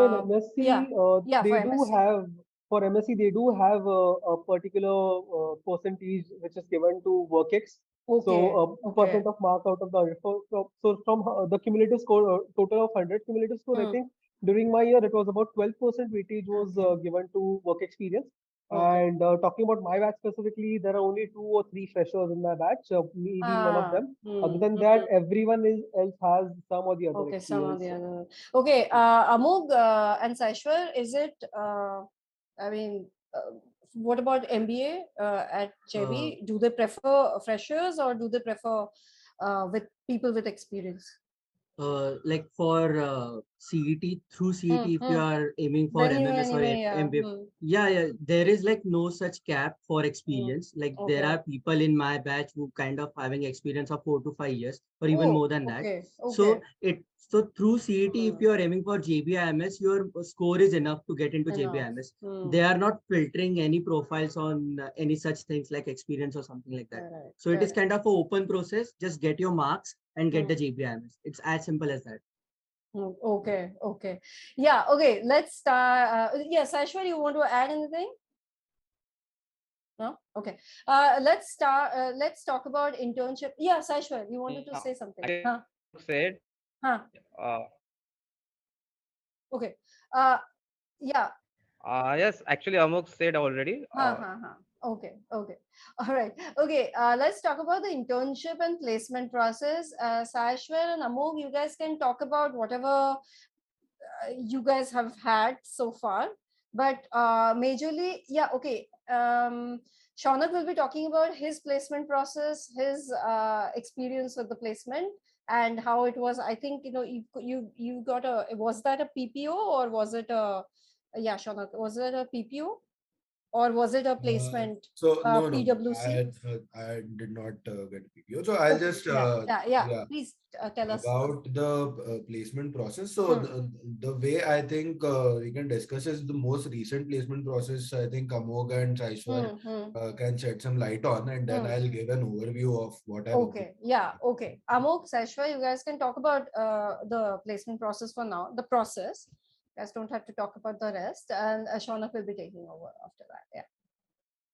in MSc, they do have. For MSc, they do have a particular percentage which is given to WorkX. So percent of mark out of the so from the cumulative score, total of 100 cumulative score, I think during my year it was about 12% weightage was given to work experience. And talking about my batch specifically, there are only 2 or 3 freshers in my batch, me being one of them. Other than that, everyone else has some or the other experience. Some or the other. Okay, Amog and Saishwar, is it? I mean, what about MBA at JB? Do they prefer freshers or do they prefer with people with experience? Like for CET, through CET, if you are aiming for Then you MMS or anyway, yeah. MBA, yeah, there is like no such cap for experience. Like there Okay. are people in my batch who kind of having experience of 4 to 5 years or even Oh, more than that. okay. So Okay. through CET, if you are aiming for JBIMS, your score is enough to get into Enough. JBIMS. They are not filtering any profiles on any such things like experience or something like that. Correct. So it is kind of an open process. Just get your marks and get the JBIMS. It's as simple as that. Okay. Okay. Yeah. Okay. Let's start. Yes, Aishwar, you want to add anything? No? Okay. Let's start. Let's talk about internship. Yeah, Aishwar, you wanted to say something. Huh? Said. Huh? Uh, Okay. Yeah. yes, actually, Amok said already. Okay. Okay. All right. Okay. Let's talk about the internship and placement process. Sashwar and Amog, you guys can talk about whatever you guys have had so far. But majorly, yeah, okay. Shaunak will be talking about his placement process, his experience with the placement, and how it was. I think you got a, was that a PPO or was it a, yeah, Shaunak, was it a PPO or was it a placement? So no, PWC? I did not get PPO. So I'll just Yeah. Please tell us. about the placement process. So the way I think we can discuss is the most recent placement process. I think Amog and Saishwar can shed some light on, and then I'll give an overview of what I've. Okay. Yeah. Okay. Amog, Saishwar, you guys can talk about the placement process for now. The process. You guys don't have to talk about the rest, and Shaunak will be taking over after that. Yeah.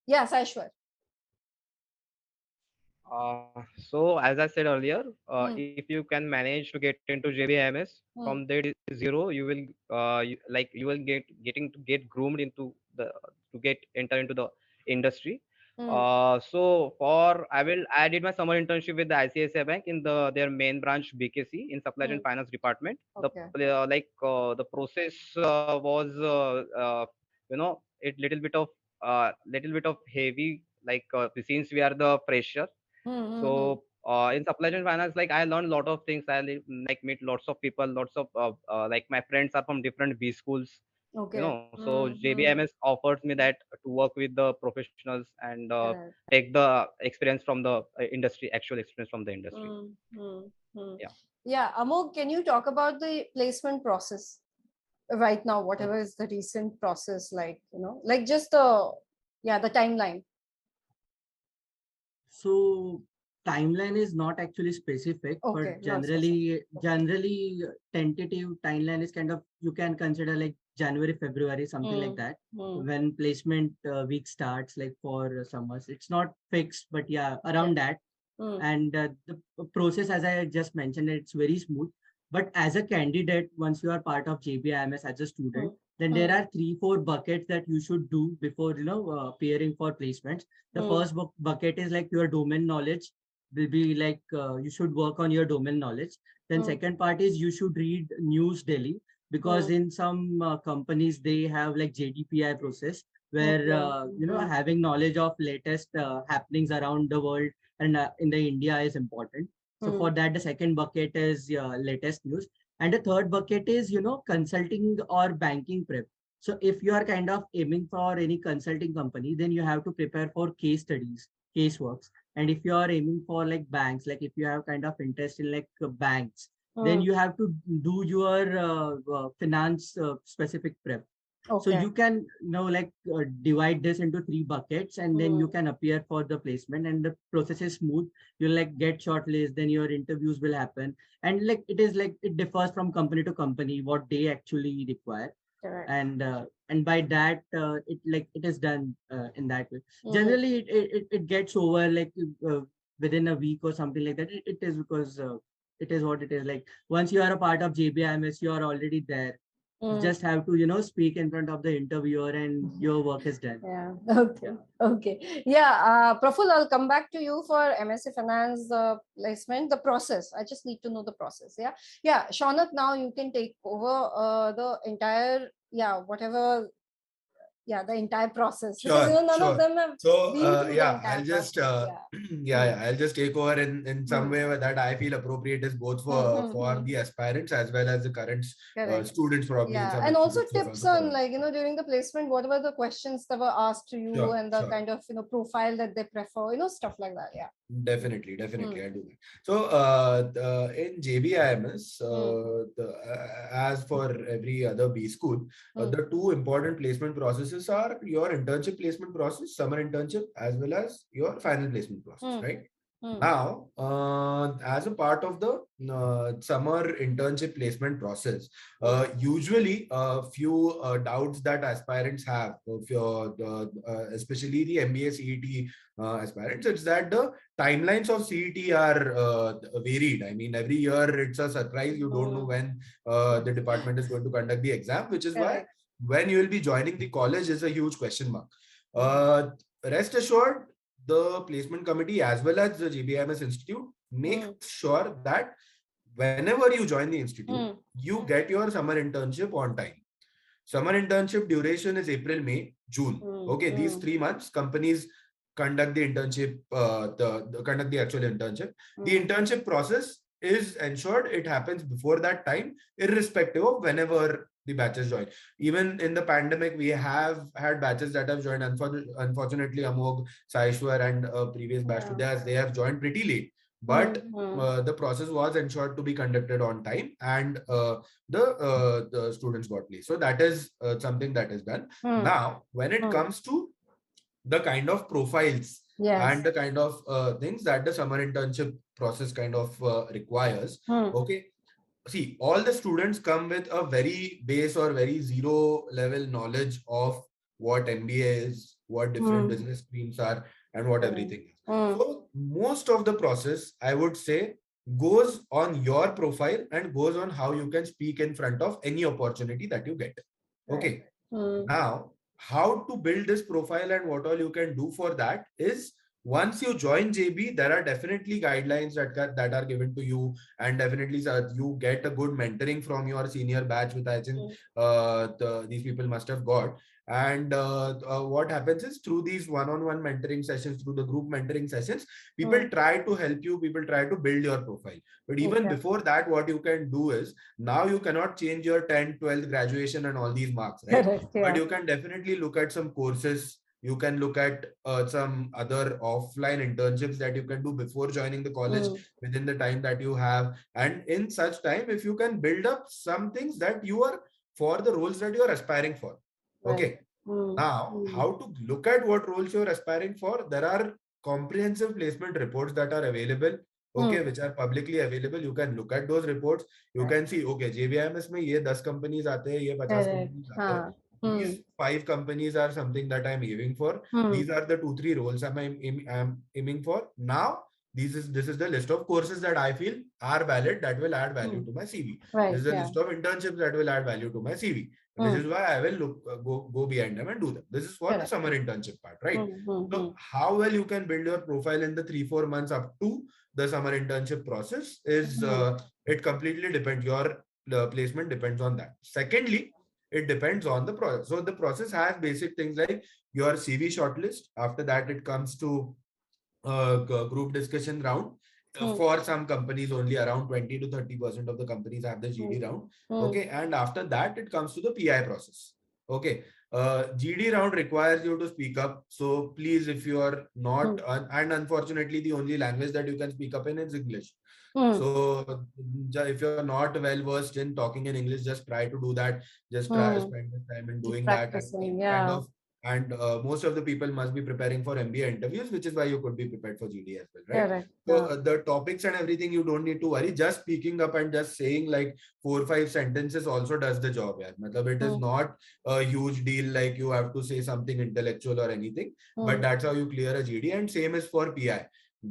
Yeah, Saishwar. So as I said earlier, if you can manage to get into JBIMS from day zero, you will you will get groomed into the to get enter into the industry. So for I did my summer internship with the ICICI Bank in their main branch BKC in supply chain finance department. Okay. The process was it little bit of heavy, since we are the fresher. So in supply chain finance, like I learned a lot of things. Like meet lots of people, lots of like my friends are from different B schools. Okay. So JBMS offers me that to work with the professionals and take the experience from the industry, actual experience from the industry. Yeah. Yeah, Amog, can you talk about the placement process right now? Whatever is the recent process, like like just the timeline. So timeline is not actually specific, Okay, but generally tentative timeline is kind of, you can consider like January, February, something like that, when placement week starts, like for summers. It's not fixed, but yeah, around that. And the process, as I just mentioned, it's very smooth. But as a candidate, once you are part of JBIMS as a student, then there are 3-4 buckets that you should do before appearing for placements. The first bucket is like your domain knowledge will be like you should work on your domain knowledge. Then second part is you should read news daily, because in some companies they have like JDPI process where having knowledge of latest happenings around the world and in the India is important. So for that, the second bucket is latest news. And the third bucket is, consulting or banking prep. So if you are kind of aiming for any consulting company, then you have to prepare for case studies, case works. And if you are aiming for like banks, like if you have kind of interest in like banks, then you have to do your finance specific prep. So you can divide this into 3 buckets, and then you can appear for the placement, and the process is smooth. You'll like get shortlist, then your interviews will happen. And like it differs from company to company what they actually require. Correct. And by that it is done in that way. Generally it gets over like within a week or something like that. It is because it is what it is. Like once you are a part of JBIMS, you are already there. You just have to speak in front of the interviewer and your work is done. Yeah. Okay. Yeah. Praful, I'll come back to you for MSc Finance, the placement, the process. I just need to know the process. Yeah. Shaunak, now you can take over the entire, whatever the entire process, because Sure, none of sure. them have So been through the yeah, entire I'll just process. I'll just take over in some way that I feel appropriate is both for the aspirants as well as the current students probably in some and also institutes tips also on, like, during the placement, what were the questions that were asked to you, Sure, and the sure. kind of profile that they prefer, stuff like that. Definitely, I do that. So in JBIMS, as for every other B school, the two important placement processes are your internship placement process, summer internship, as well as your final placement process, right? Now, as a part of the summer internship placement process, usually a few doubts that aspirants have, especially the MBA CET aspirants, it's that the timelines of CET are varied. I mean, every year it's a surprise. You don't know when the department is going to conduct the exam, which is why when you will be joining the college is a huge question mark. Rest assured, the placement committee as well as the JBIMS Institute make sure that whenever you join the institute, you get your summer internship on time. Summer internship duration is April, May, June. Okay, these 3 months, companies conduct the internship, conduct the actual internship. The internship process is ensured it happens before that time, irrespective of whenever the batches join. Even in the pandemic, we have had batches that have joined. Unfortunately, Amog, Saishwar, and previous batch to theirs, they have joined pretty late. But the process was ensured to be conducted on time, and the students got placed. So that is something that is done. Now, when it comes to the kind of profiles and the kind of things that the summer internship process kind of requires, okay. See, all the students come with a very base or very zero level knowledge of what MBA is, what different business streams are, and what everything is. So most of the process, I would say, goes on your profile and goes on how you can speak in front of any opportunity that you get. Okay. Now, how to build this profile and what all you can do for that is, once you join JB, there are definitely guidelines that are given to you, and definitely you get a good mentoring from your senior batch, which I think these people must have got. And what happens is, through these one-on-one mentoring sessions, through the group mentoring sessions, people try to help you, people try to build your profile. But even before that, what you can do is, now you cannot change your 10th, 12th graduation and all these marks, right? But you can definitely look at some courses. You can look at some other offline internships that you can do before joining the college within the time that you have. And in such time, if you can build up some things that you are for the roles that you are aspiring for. Okay. Now, how to look at what roles you are aspiring for? There are comprehensive placement reports that are available. Okay, which are publicly available. You can look at those reports. You can see, okay, JBIMS में ये 10 companies आते हैं, ये 50 companies आते हैं. These 5 companies are something that I'm aiming for. These are the 2-3 roles I'm aiming for. Now, this is the list of courses that I feel are valid, that will add value to my CV. This is the list of internships that will add value to my CV, which is why I will go behind them and do them. This is for the summer internship part, right? So how well you can build your profile in the 3-4 months up to the summer internship process is it completely depends. Your placement depends on that. Secondly, it depends on the process. So the process has basic things like your CV shortlist. After that, it comes to group discussion round. For some companies, only around 20 to 30% of the companies have the GD round. Okay, and after that, it comes to the PI process. Okay, GD round requires you to speak up. So please, if you are not, and unfortunately, the only language that you can speak up in is English. So if you're not well versed in talking in English, just try to do that. Just try spend this time in doing that. And kind of, and most of the people must be preparing for MBA interviews, which is why you could be prepared for GD as well, right? So the topics and everything, you don't need to worry. Just speaking up and just saying like 4 or 5 sentences also does the job. Yeah. It is not a huge deal like you have to say something intellectual or anything, but that's how you clear a GD. And same is for PI.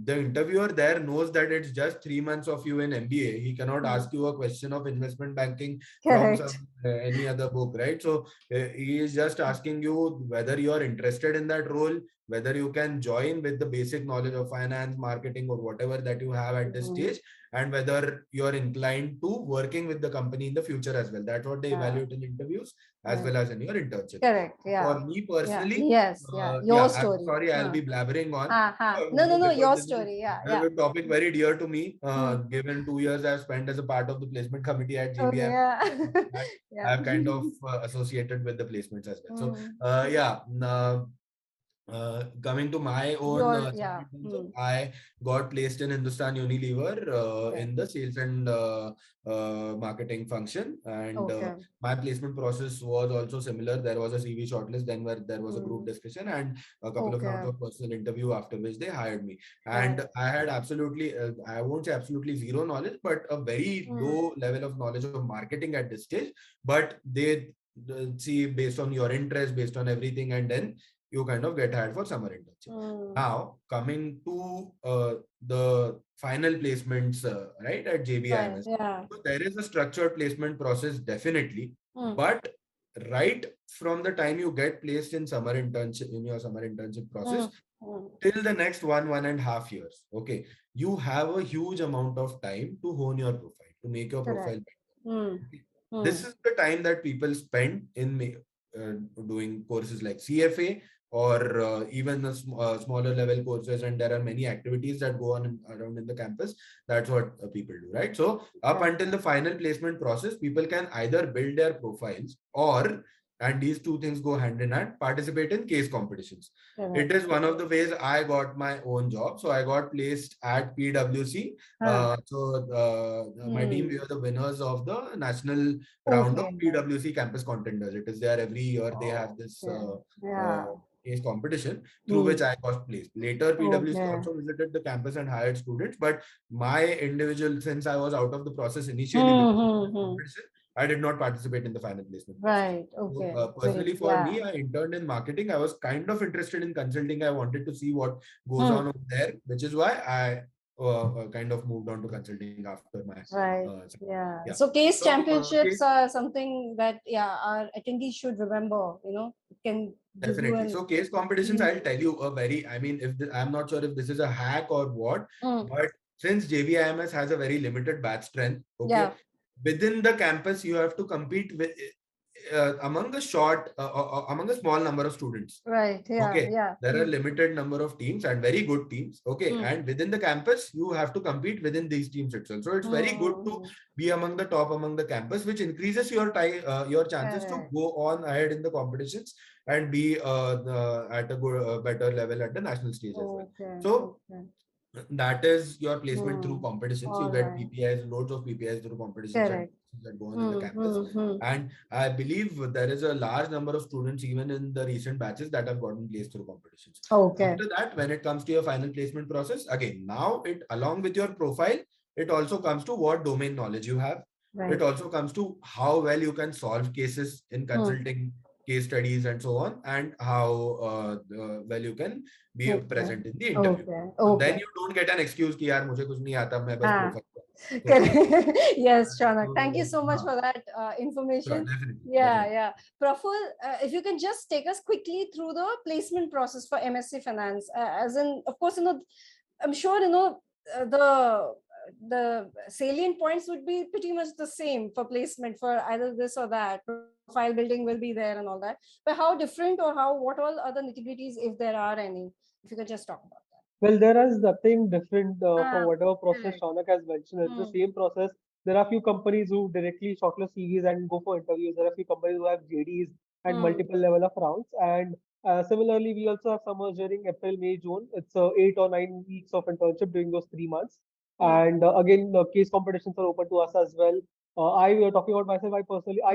The interviewer there knows that it's just 3 months of you in MBA. He cannot ask you a question of investment banking from some any other book, right? So he is just asking you whether you are interested in that role, whether you can join with the basic knowledge of finance, marketing, or whatever that you have at this stage, and whether you're inclined to working with the company in the future as well. That's what they evaluate in interviews as well as in your internship. Correct. Yeah. For me personally, Yes. Your I'm story. sorry, I'll be blabbering on. No. Because Your this is story. Yeah. a topic very dear to me. Given 2 years I've spent as a part of the placement committee at Okay. JBIMS, Yeah. I've kind of associated with the placements as well. So, coming to my own I got placed in Hindustan Unilever in the sales and marketing function, and my placement process was also similar. There was a CV shortlist, then where there was a group discussion and a couple of rounds of personal interview, after which they hired me. And I had absolutely, I won't say absolutely zero knowledge, but a very low level of knowledge of marketing at this stage. But they see based on your interest, based on everything, and then you kind of get hired for summer internship. Now, coming to the final placements, right, at JBIMS. So there is a structured placement process, definitely. But right from the time you get placed in summer internship, in your summer internship process, till the next 1.5 years, okay, you have a huge amount of time to hone your profile, to make your profile better. This is the time that people spend in doing courses like CFA, or even smaller level courses, and there are many activities that go on around in the campus. That's what people do, right? So up until the final placement process, people can either build their profiles, or, and these two things go hand in hand, participate in case competitions. It is one of the ways I got my own job. So I got placed at PwC. My team, we are the winners of the national round of PwC campus contenders. It is there every year. They have this case competition through which I got placed. Later, PwC also visited the campus and hired students, but my individual, since I was out of the process initially because of the competition, I did not participate in the final placement process. So, personally, for me, I interned in marketing. I was kind of interested in consulting. I wanted to see what goes on over there, which is why I kind of moved on to consulting after my So case championships are something that our attendees should remember. It can definitely. So case competitions, I'll tell you a very, I mean, I'm not sure if this is a hack or what, but since JBIMS has a very limited batch strength, okay, within the campus you have to compete with among a small number of students. There are limited number of teams and very good teams. And within the campus, you have to compete within these teams itself. So it's very good to be among the top among the campus, which increases your chances to go on ahead in the competitions and be at a good, better level at the national stage as well. So that is your placement through competitions. You get PPIs, loads of PPIs through competitions and that go on in the campus. And I believe there is a large number of students, even in the recent batches, that have gotten placed through competitions. After that, when it comes to your final placement process, again, now it, along with your profile, it also comes to what domain knowledge you have. It also comes to how well you can solve cases in consulting, case studies, and so on, and how well you can be present in the interview. So then you don't get an excuse कि यार मुझे कुछ नहीं आता, मैं बस profile. Yes, Shanak, thank you so much for that information. Definitely. Praful, if you can just take us quickly through the placement process for MSc Finance, as in, of course, I'm sure the salient points would be pretty much the same for placement for either this or that. Profile building will be there and all that, but how different, or what all other nitty-gritties, if there are any, if you could just talk about that. Well, there is nothing different for whatever process Shaunak has mentioned. It's the same process. There are a few companies who directly shortlist CVs and go for interviews. There are a few companies who have JDs and multiple level of rounds. And similarly, we also have summers during April, May, June. It's 8 or 9 weeks of internship during those 3 months. And again, the case competitions are open to us as well. Talking about myself, I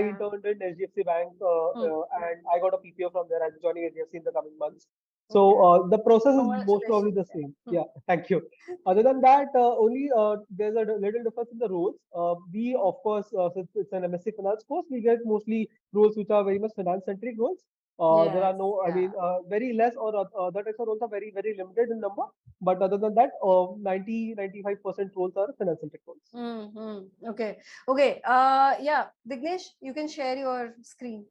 interned in HDFC Bank and I got a PPO from there. I'll be joining HDFC in the coming months. So the process is most probably the same. Yeah, thank you. Other than that, only there's a little difference in the roles. We, of course, since it's an MSc Finance course, we get mostly roles which are very much finance-centric roles. There are no, very less, or other types of roles are very, very limited in number. But other than that, 90-95% roles are finance-centric roles. Okay. Dignesh, you can share your screen.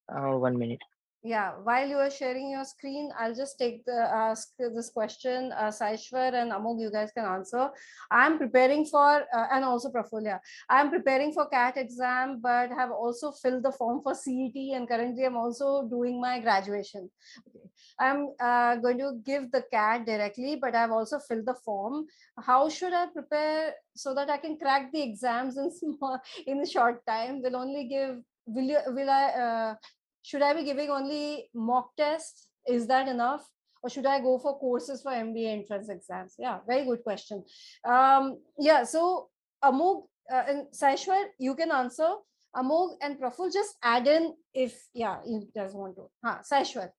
1 minute. Yeah, while you are sharing your screen, I'll just ask this question. Saishwar and Amog, you guys can answer. I'm preparing for, and also Prafulya, I'm preparing for CAT exam, but have also filled the form for CET, and currently I'm also doing my graduation. Okay. I'm going to give the CAT directly, but I've also filled the form. How should I prepare so that I can crack the exams in in a short time? Will I should I be giving only mock tests? Is that enough? Or should I go for courses for MBA entrance exams? Yeah, very good question. Yeah, so Amog and Saishwar, you can answer. Amog and Praful, just add in if, yeah, you guys want to. Saishwar.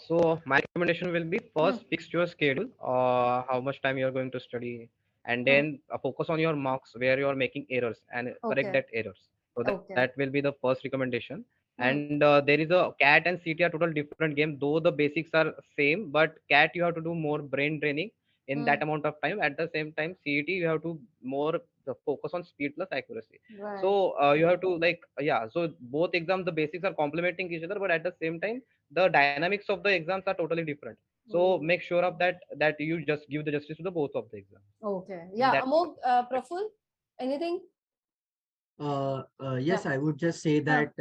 So my recommendation will be first fix your schedule, how much time you're going to study, and then focus on your marks where you're making errors and correct that errors. So that will be the first recommendation. And there is a CAT and CT are total different game, though the basics are same, but CAT you have to do more brain training in that amount of time. At the same time, CET you have to more the focus on speed plus accuracy. Right. So you have to like so both exams the basics are complementing each other, but at the same time the dynamics of the exams are totally different. So make sure of that you just give the justice to the both of the exams. Okay. Yeah, Amog, Praful, anything? Yes, I would just say that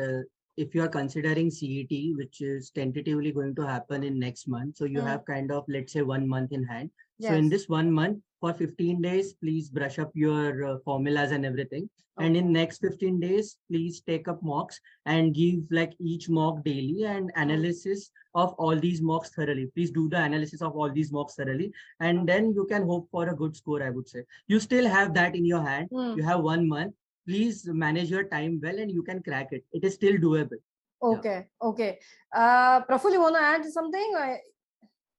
if you are considering CET, which is tentatively going to happen in next month, so you have kind of, let's say, 1 month in hand. So in this 1 month, for 15 days, please brush up your formulas and everything. And in next 15 days, please take up mocks and give like each mock daily and analysis of all these mocks thoroughly. Please do the analysis of all these mocks thoroughly. And then you can hope for a good score, I would say. You still have that in your hand. You have 1 month. Please manage your time well and you can crack it. It is still doable. Okay. Okay. Praful, you want to add something?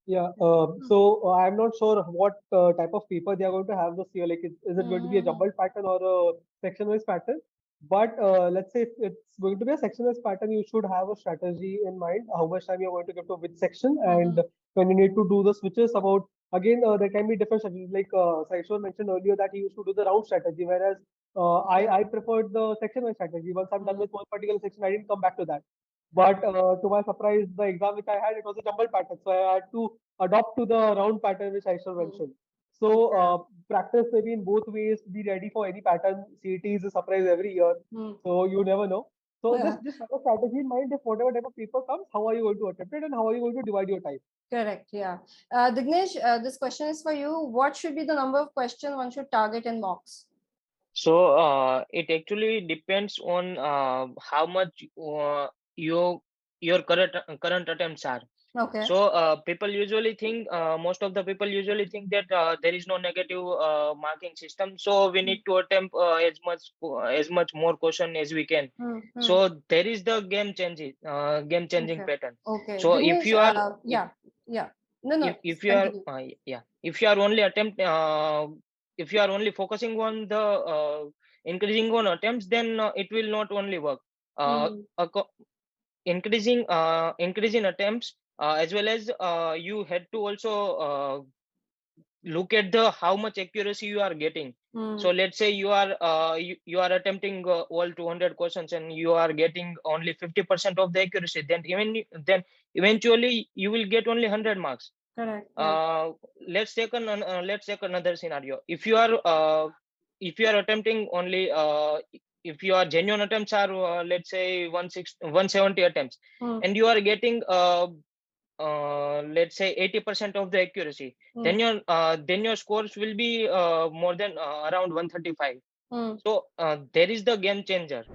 Yeah. So I'm not sure what type of paper they are going to have this year. Like, is it going to be a jumbled pattern or a section-wise pattern? But let's say if it's going to be a section-wise pattern, you should have a strategy in mind, how much time you're going to give to which section, and when you need to do the switches. About again, there can be different strategies. Like Saishwar mentioned earlier that he used to do the round strategy, whereas I preferred the section-wise strategy. Once I'm done with one particular section, I didn't come back to that. But to my surprise, the exam which I had, it was a jumbled pattern. So I had to adopt to the round pattern which Aisha mentioned. So practice maybe in both ways. Be ready for any pattern. CET is a surprise every year, so you never know. So just have a strategy in mind. If whatever type of paper comes, how are you going to attempt it, and how are you going to divide your time? Correct. Yeah. Dignesh, this question is for you. What should be the number of questions one should target in mocks? So it actually depends on how much your current attempts are. Okay. So people usually think, most of the people usually think that there is no negative marking system. So we need to attempt as much more question as we can. So there is the game changing pattern. Okay. So Dignesh, if you are no, if you are if you are only if you are only focusing on the increasing on attempts, then it will not only work. Increasing attempts, as well as you had to also look at the how much accuracy you are getting. So let's say you are attempting all 200 questions and you are getting only 50% of the accuracy, then eventually you will get only 100 marks. Correct. Let's take another scenario. If you are attempting only if your genuine attempts are let's say 170 attempts, and you are getting let's say 80% of the accuracy, then your scores will be more than around 135. So there is the game changer.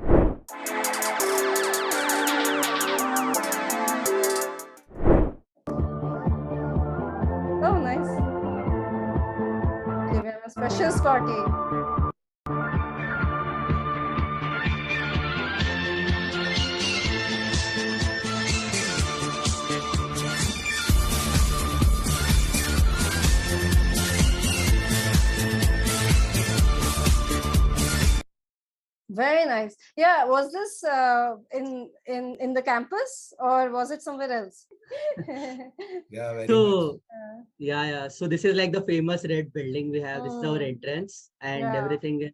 Oh, nice. Okay, we have a special Scotty. Very nice. Yeah, was this in the campus or was it somewhere else? Yeah, very So much. yeah. So this is like the famous red building we have. This is our entrance, and everything is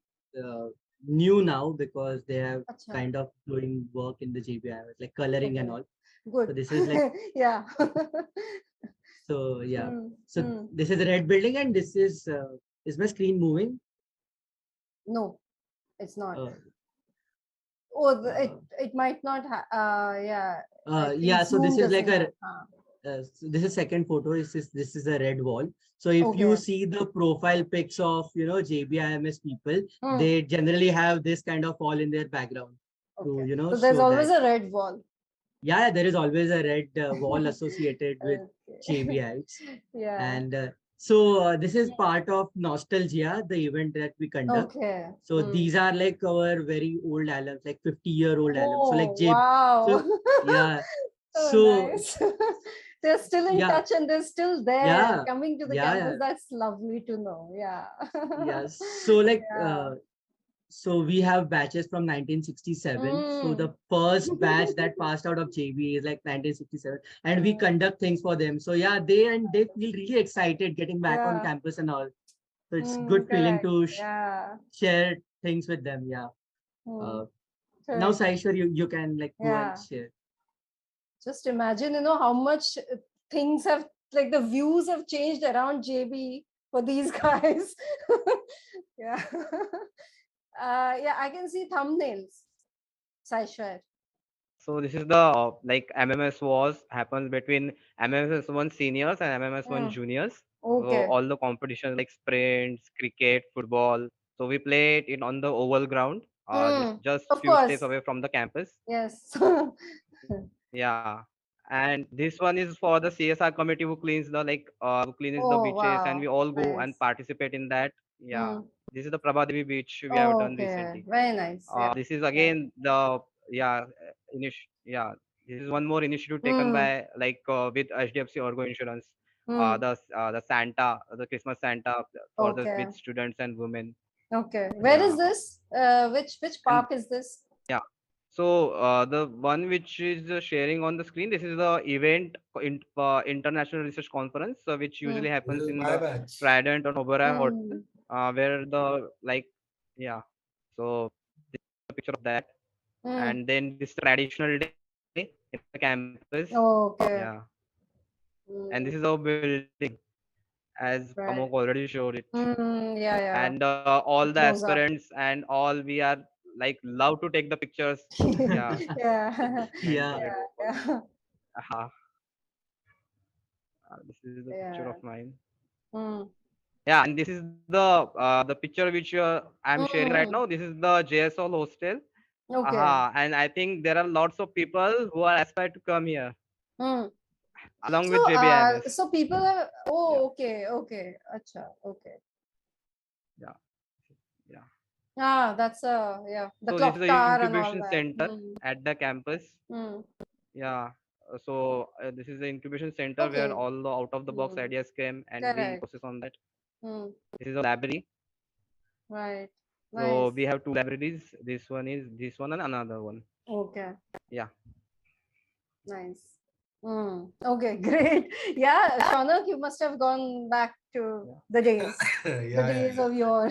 new now because they have Acha. kind of doing work in the JBIMS, like coloring and Okay. all. Good. So this is like, Yeah. so yeah. So Mm. this is a red building, and this is my screen moving? No, it's not. Uh, Oh, uh, it might not. Yeah, I think yeah. So this Zoom is like doesn't a have. so this is second photo. This is a red wall. So if you Okay. see the profile pics of JBIMS people, Hmm. they generally have this kind of wall in their background to Okay. So there's show always that. a red wall. Yeah, there is always a red wall associated with Okay. JBIMS. Yeah. And so this is part of Nostalgia, the event that we conduct. Okay. So these are like our very old albums, like 50-year-old albums. So like Oh, wow. so yeah. Oh, So nice. They're still in yeah, touch and they're still there yeah, coming to the yeah, campus. yeah, That's lovely to know. Yeah. yeah. So like Yeah. so we have batches from 1967. So Mm. the first batch that passed out of JB is like 1967, and we Mm. conduct things for them. So yeah, they feel really excited getting back on Yeah. campus and all. So it's Mm, good feeling correct. to Yeah. share things with them. Yeah. Mm, Uh, now, correct. Saishwar, you can like go and Yeah. share. Just imagine, how much things have, like the views have changed around JB for these guys. Yeah. Yeah, I can see thumbnails. Saishwar. So this is the like MMS was happens between MMS one seniors and MMS one Mm. juniors. So Okay. all the competitions like sprints, cricket, football. So we played it on the oval ground, Mm. just Of few steps course. away from the campus. Yes. Yeah, and this one is for the CSR committee who cleans the who cleans the Oh, beaches, and wow. we all go and Nice. participate in that. Yeah, Mm. this is the Prabhadevi beach we have Oh, done okay. recently. Very nice. Yeah. This is Yeah. again the yeah yeah, this is one more initiative taken Mm. by with HDFC Orgo Insurance. Mm. The Santa, the Christmas Santa for the Okay. with students and women. Okay. Where is Yeah, this? Which and park is this? yeah. So the one which is sharing on the screen, this is the event international research conference, which Mm. usually This happens is in my the batch. Trident or Oberoi Hotel, Mm. where the yeah. So this is a picture of that, Mm. and then this traditional day in the campus. Oh, Yeah, okay. and this Mm. is our building, as Amok Right. already showed it, Yeah, yeah. and all the Close up. aspirants and all we are like love to take the pictures. Yeah, Yeah. meant for Yeah. it. Yeah. Yeah. This is the picture of Yeah. mine. Mm. Yeah, and this is the picture which I'm sharing right Mm. now. This is the JSOL hostel. Okay. And I think there are lots of people who are aspired to come here Mm. along So, with JBIMS. so people have. Yeah, Oh, okay, okay. Acha, okay. yeah, yeah. Ah, that's yeah, the So this is clock the tower and all incubation that. center at the campus. Mm. Yeah. So this is the incubation center where Okay. all the out of the box Mm. ideas came and we Correct. process on that. Mm. This is a library. Right. So Nice. we have two libraries. This one is this one and another one. Okay. Yeah. Nice. Okay, great. Yeah, Shaunak, you must have gone back to Yeah, the yeah, days yeah. of your,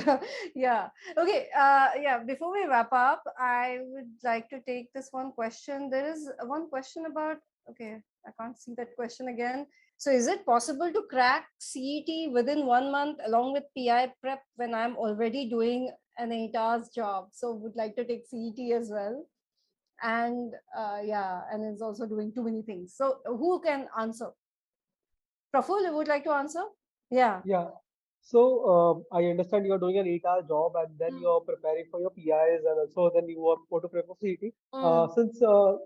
yeah. Okay, yeah, before we wrap up, I would like to take this one question. There is one question about, okay, I can't see that question again. So is it possible to crack CET within 1 month along with PI prep when I'm already doing an 8 hours job? So would like to take CET as well, and yeah, and is also doing too many things. So who can answer? Praful, you would like to answer? Yeah. Yeah. So I understand you're doing an 8 hour job and then Mm. you're preparing for your PIs and also then you want to prepare for CET. Mm. Since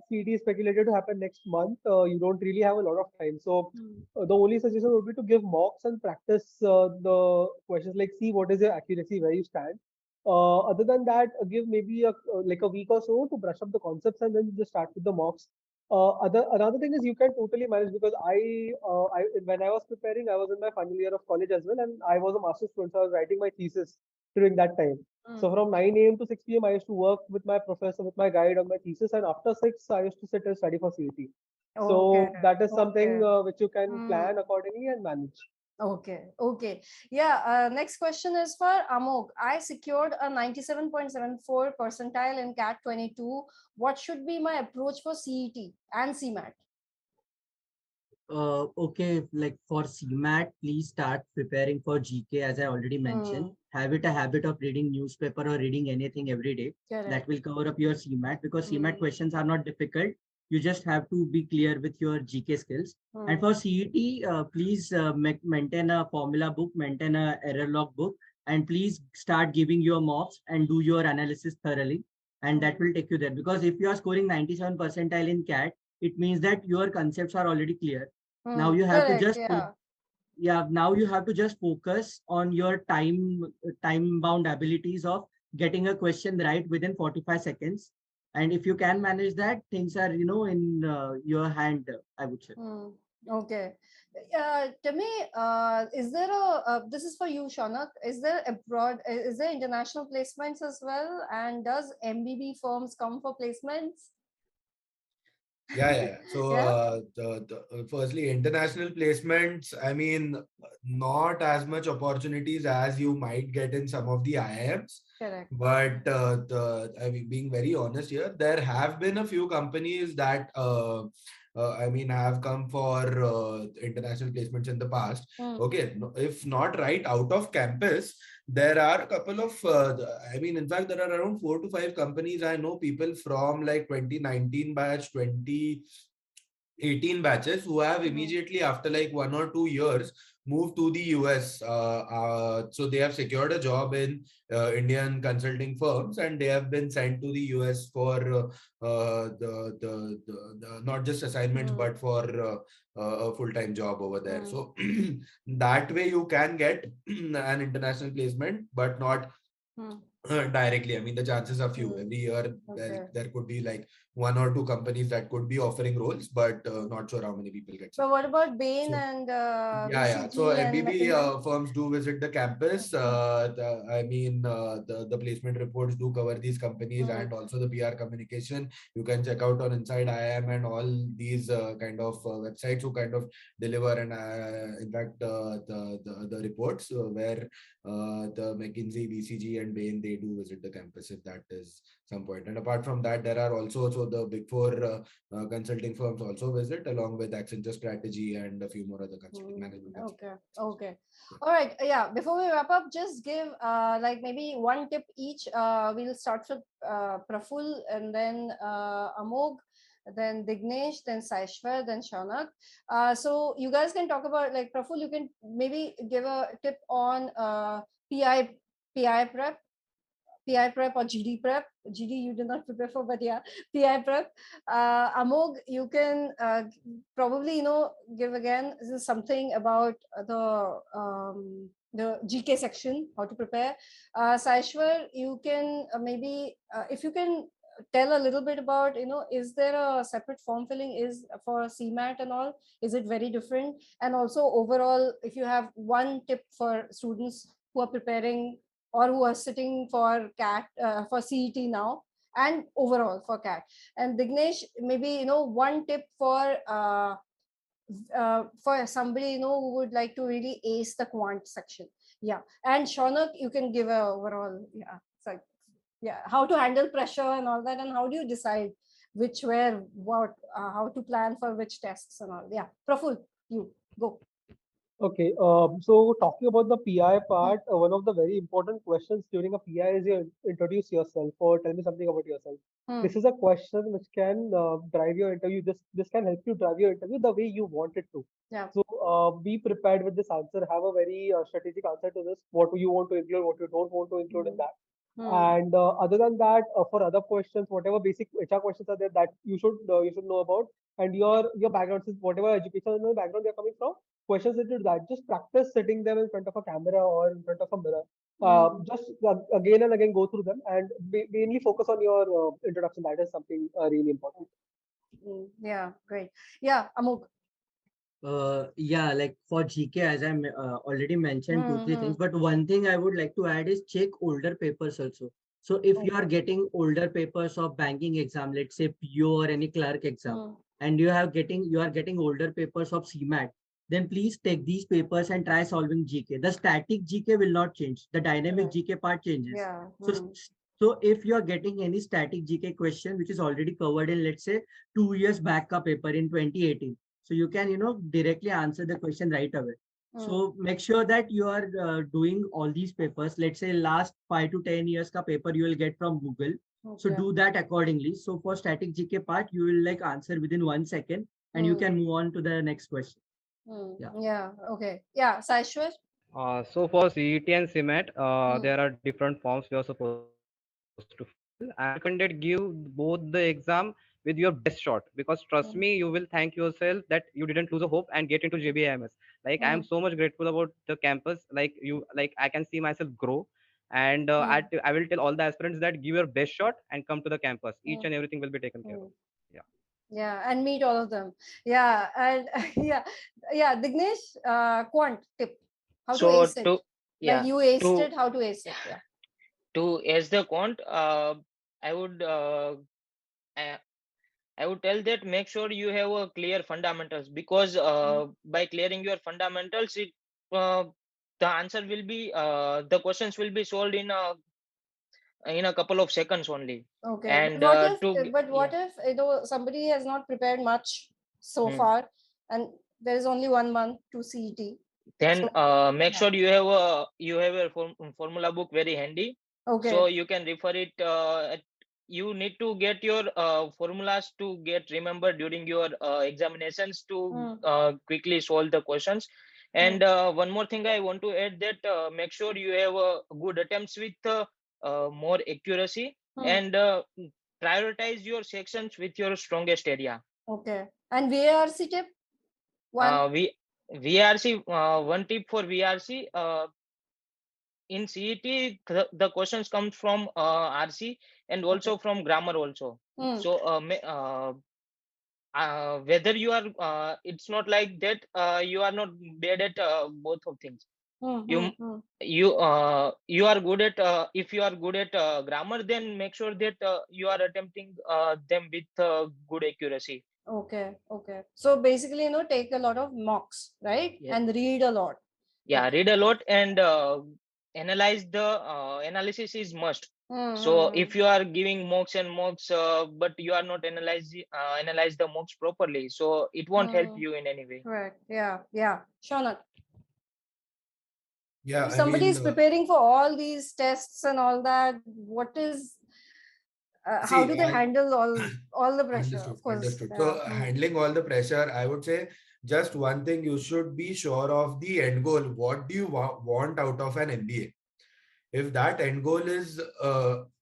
CET is speculated to happen next month, you don't really have a lot of time. So Mm. the only suggestion would be to give mocks and practice the questions, like see what is your accuracy, where you stand. Other than that, give maybe like a week or so to brush up the concepts and then just start with the mocks. Another thing is you can totally manage because I when I was preparing, I was in my final year of college as well, and I was a master's student, so I was writing my thesis during that time. So Mm. from 9 a.m. to 6 p.m. I used to work with my professor, with my guide on my thesis, and after 6 I used to sit and study for CET. Okay. So that is something Okay. which you can Mm. plan accordingly and manage. Okay. Yeah. Next question is for Amok. I secured a 97.74 percentile in CAT 22. What should be my approach for CET and CMAT? Okay, like for CMAT, please start preparing for GK as I already mentioned. Have it a habit of reading newspaper or reading anything every day. Correct. That will cover up your CMAT because CMAT questions are not difficult. You just have to be clear with your GK skills. And for CET, please maintain a formula book, maintain a error log book, and please start giving your mocks and do your analysis thoroughly. And that will take you there because if you are scoring 97 percentile in CAT, it means that your concepts are already clear. Now you have to just now you have to just focus on your time bound abilities of getting a question right within 45 seconds, and if you can manage that, things are in your hand, I would say. Okay. Tell me, is there this is for you, Shaunak, is there international placements as well, and does MBB firms come for placements? Yeah. So firstly, international placements, I mean, not as much opportunities as you might get in some of the IIMs. Correct. But I mean, being very honest here, there have been a few companies that I mean, have come for international placements in the past. Okay, if not right out of campus, there are a couple of I mean, in fact, there are around 4 to 5 companies. I know people from like 2019 batch, 2018 batches who have immediately after like 1 or 2 years moved to the US. So they have secured a job in Indian consulting firms, and they have been sent to the US for the not just assignments but for a full-time job over there. So that way you can get an international placement, but not directly. I mean, the chances are few. Every year there could be like 1 or 2 companies that could be offering roles, but not sure how many people get. But what about Bain and yeah. So MBB firms do visit the campus. I mean, the placement reports do cover these companies and also the PR communication. You can check out on Inside IIM and all these kind of websites who kind of deliver, and in fact the reports where the McKinsey, BCG, and Bain, they do visit the campus if that is some point. And apart from that, there are also the big four consulting firms also visit, along with Accenture Strategy and a few more other consulting management. Okay. All right. Yeah. Before we wrap up, just give like maybe one tip each. We'll start with Praful, and then Amog, then Dignesh, then Saishwar, then Shaunak. So you guys can talk about, like, Praful, you can maybe give a tip on PI prep. PI prep or GD prep. GD you did not prepare for, but yeah, PI prep. Amog, you can probably give again something about the GK section, how to prepare. Saishwar, you can maybe if you can tell a little bit about, is there a separate form filling is for CMAT and all? Is it very different? And also overall, if you have one tip for students who are preparing or who are sitting for CAT, for CET now, and overall for CAT. And Dignesh, maybe one tip for somebody who would like to really ace the quant section. Yeah. And Shaunak, you can give a overall, how to handle pressure and all that, and how do you decide which, where, what, how to plan for which tests and all. Yeah. Praful, you go. Okay, so talking about the PI part, one of the very important questions during a PI is you introduce yourself or tell me something about yourself. This is a question which can drive your interview. This can help you drive your interview the way you want it to. Yeah. So be prepared with this answer. Have a very strategic answer to this. What do you want to include? What you don't want to include in that? And other than that, for other questions, whatever basic HR questions are there that you should know about, and your background, whatever educational background you're coming from, questions related to that. Just practice sitting them in front of a camera or in front of a mirror. Just again and again go through them and mainly focus on your introduction. That is something really important. Yeah, great. Yeah, Amog. Yeah, like for GK, as I already mentioned 2-3 things, but one thing I would like to add is check older papers also. So if you are getting older papers of banking exam, let's say PO or any clerk exam, and you are getting older papers of CMAT, then please take these papers and try solving GK. The static GK will not change. The dynamic GK part changes. Yeah. So if you are getting any static GK question, which is already covered in, let's say, 2 years back ka paper in 2018, so you can, directly answer the question right away. So make sure that you are doing all these papers. Let's say last 5 to 10 years ka paper you will get from Google. So do that accordingly. So for static GK part, you will like answer within 1 second and you can move on to the next question. Yeah. Okay. Yeah. Saishwar? So for CET and CMAT, there are different forms we are supposed to fill. I would recommend give both the exam with your best shot, because trust me, you will thank yourself that you didn't lose a hope and get into JBIMS. Like I am so much grateful about the campus. Like I can see myself grow, and I will tell all the aspirants that give your best shot and come to the campus. Each and everything will be taken care of. Yeah. Yeah, and meet all of them. Yeah, and yeah. Dignesh, quant tip. How to ace it? Like you aced it, how to ace it? Yeah. To ace the quant, I would I would tell that make sure you have a clear fundamentals, because by clearing your fundamentals, the answer will be the questions will be solved in a couple of seconds only. Okay. And what if somebody has not prepared much so far, and there is only 1 month to CET? Then make sure you have a formula book very handy. Okay. So you can refer it. You need to get your formulas to get remembered during your examinations to quickly solve the questions. And one more thing I want to add, that make sure you have good attempts with more accuracy, and prioritize your sections with your strongest area. Okay. And VARC tip? VRC, one tip for VRC, in CET, the questions come from RC and also from grammar also. So whether you are, it's not like that you are not bad at both of things. You are good at, if you are good at grammar, then make sure that you are attempting them with good accuracy. Okay. So basically, take a lot of mocks, right? Yeah. And read a lot. Yeah, read a lot, and analyze the analysis is must. So if you are giving mocks and mocks, but you are not analyze the mocks properly, so it won't help you in any way. Correct. Yeah. Shaunak. Yeah, if somebody is preparing for all these tests and all that, what is how do they handle all the pressure? Of course. Understood. So handling all the pressure, I would say just one thing, you should be sure of the end goal. What do you want out of an MBA? If that end goal is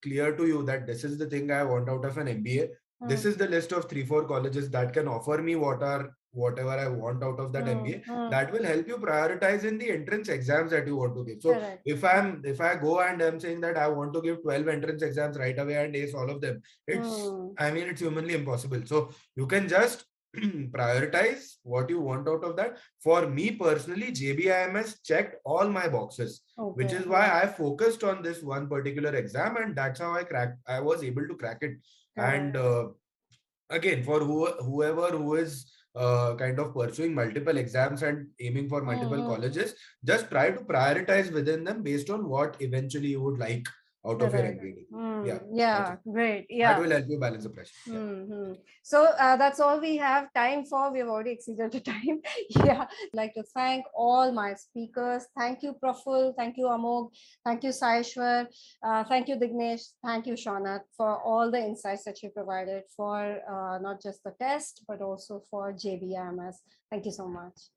clear to you, that this is the thing I want out of an MBA, this is the list of 3-4 colleges that can offer me whatever I want out of that MBA, that will help you prioritize in the entrance exams that you want to give. So if I go and I'm saying that I want to give 12 entrance exams right away and ace all of them, it's humanly impossible. So you can just prioritize what you want out of that. For me personally, JBIMS checked all my boxes, which is why I focused on this one particular exam, and that's how I was able to crack it. And again, for whoever who is kind of pursuing multiple exams and aiming for multiple colleges, just try to prioritize within them based on what eventually you would like out of your MBA. Yeah, great. Yeah, that will help you balance the pressure. So that's all we have time for. We've already exceeded the time. I'd like to thank all my speakers. Thank you, Praful. Thank you, Amog. Thank you, Saishwar. Thank you, Dignesh. Thank you, Shaunak, for all the insights that you provided for not just the test, but also for JBIMS. Thank you so much.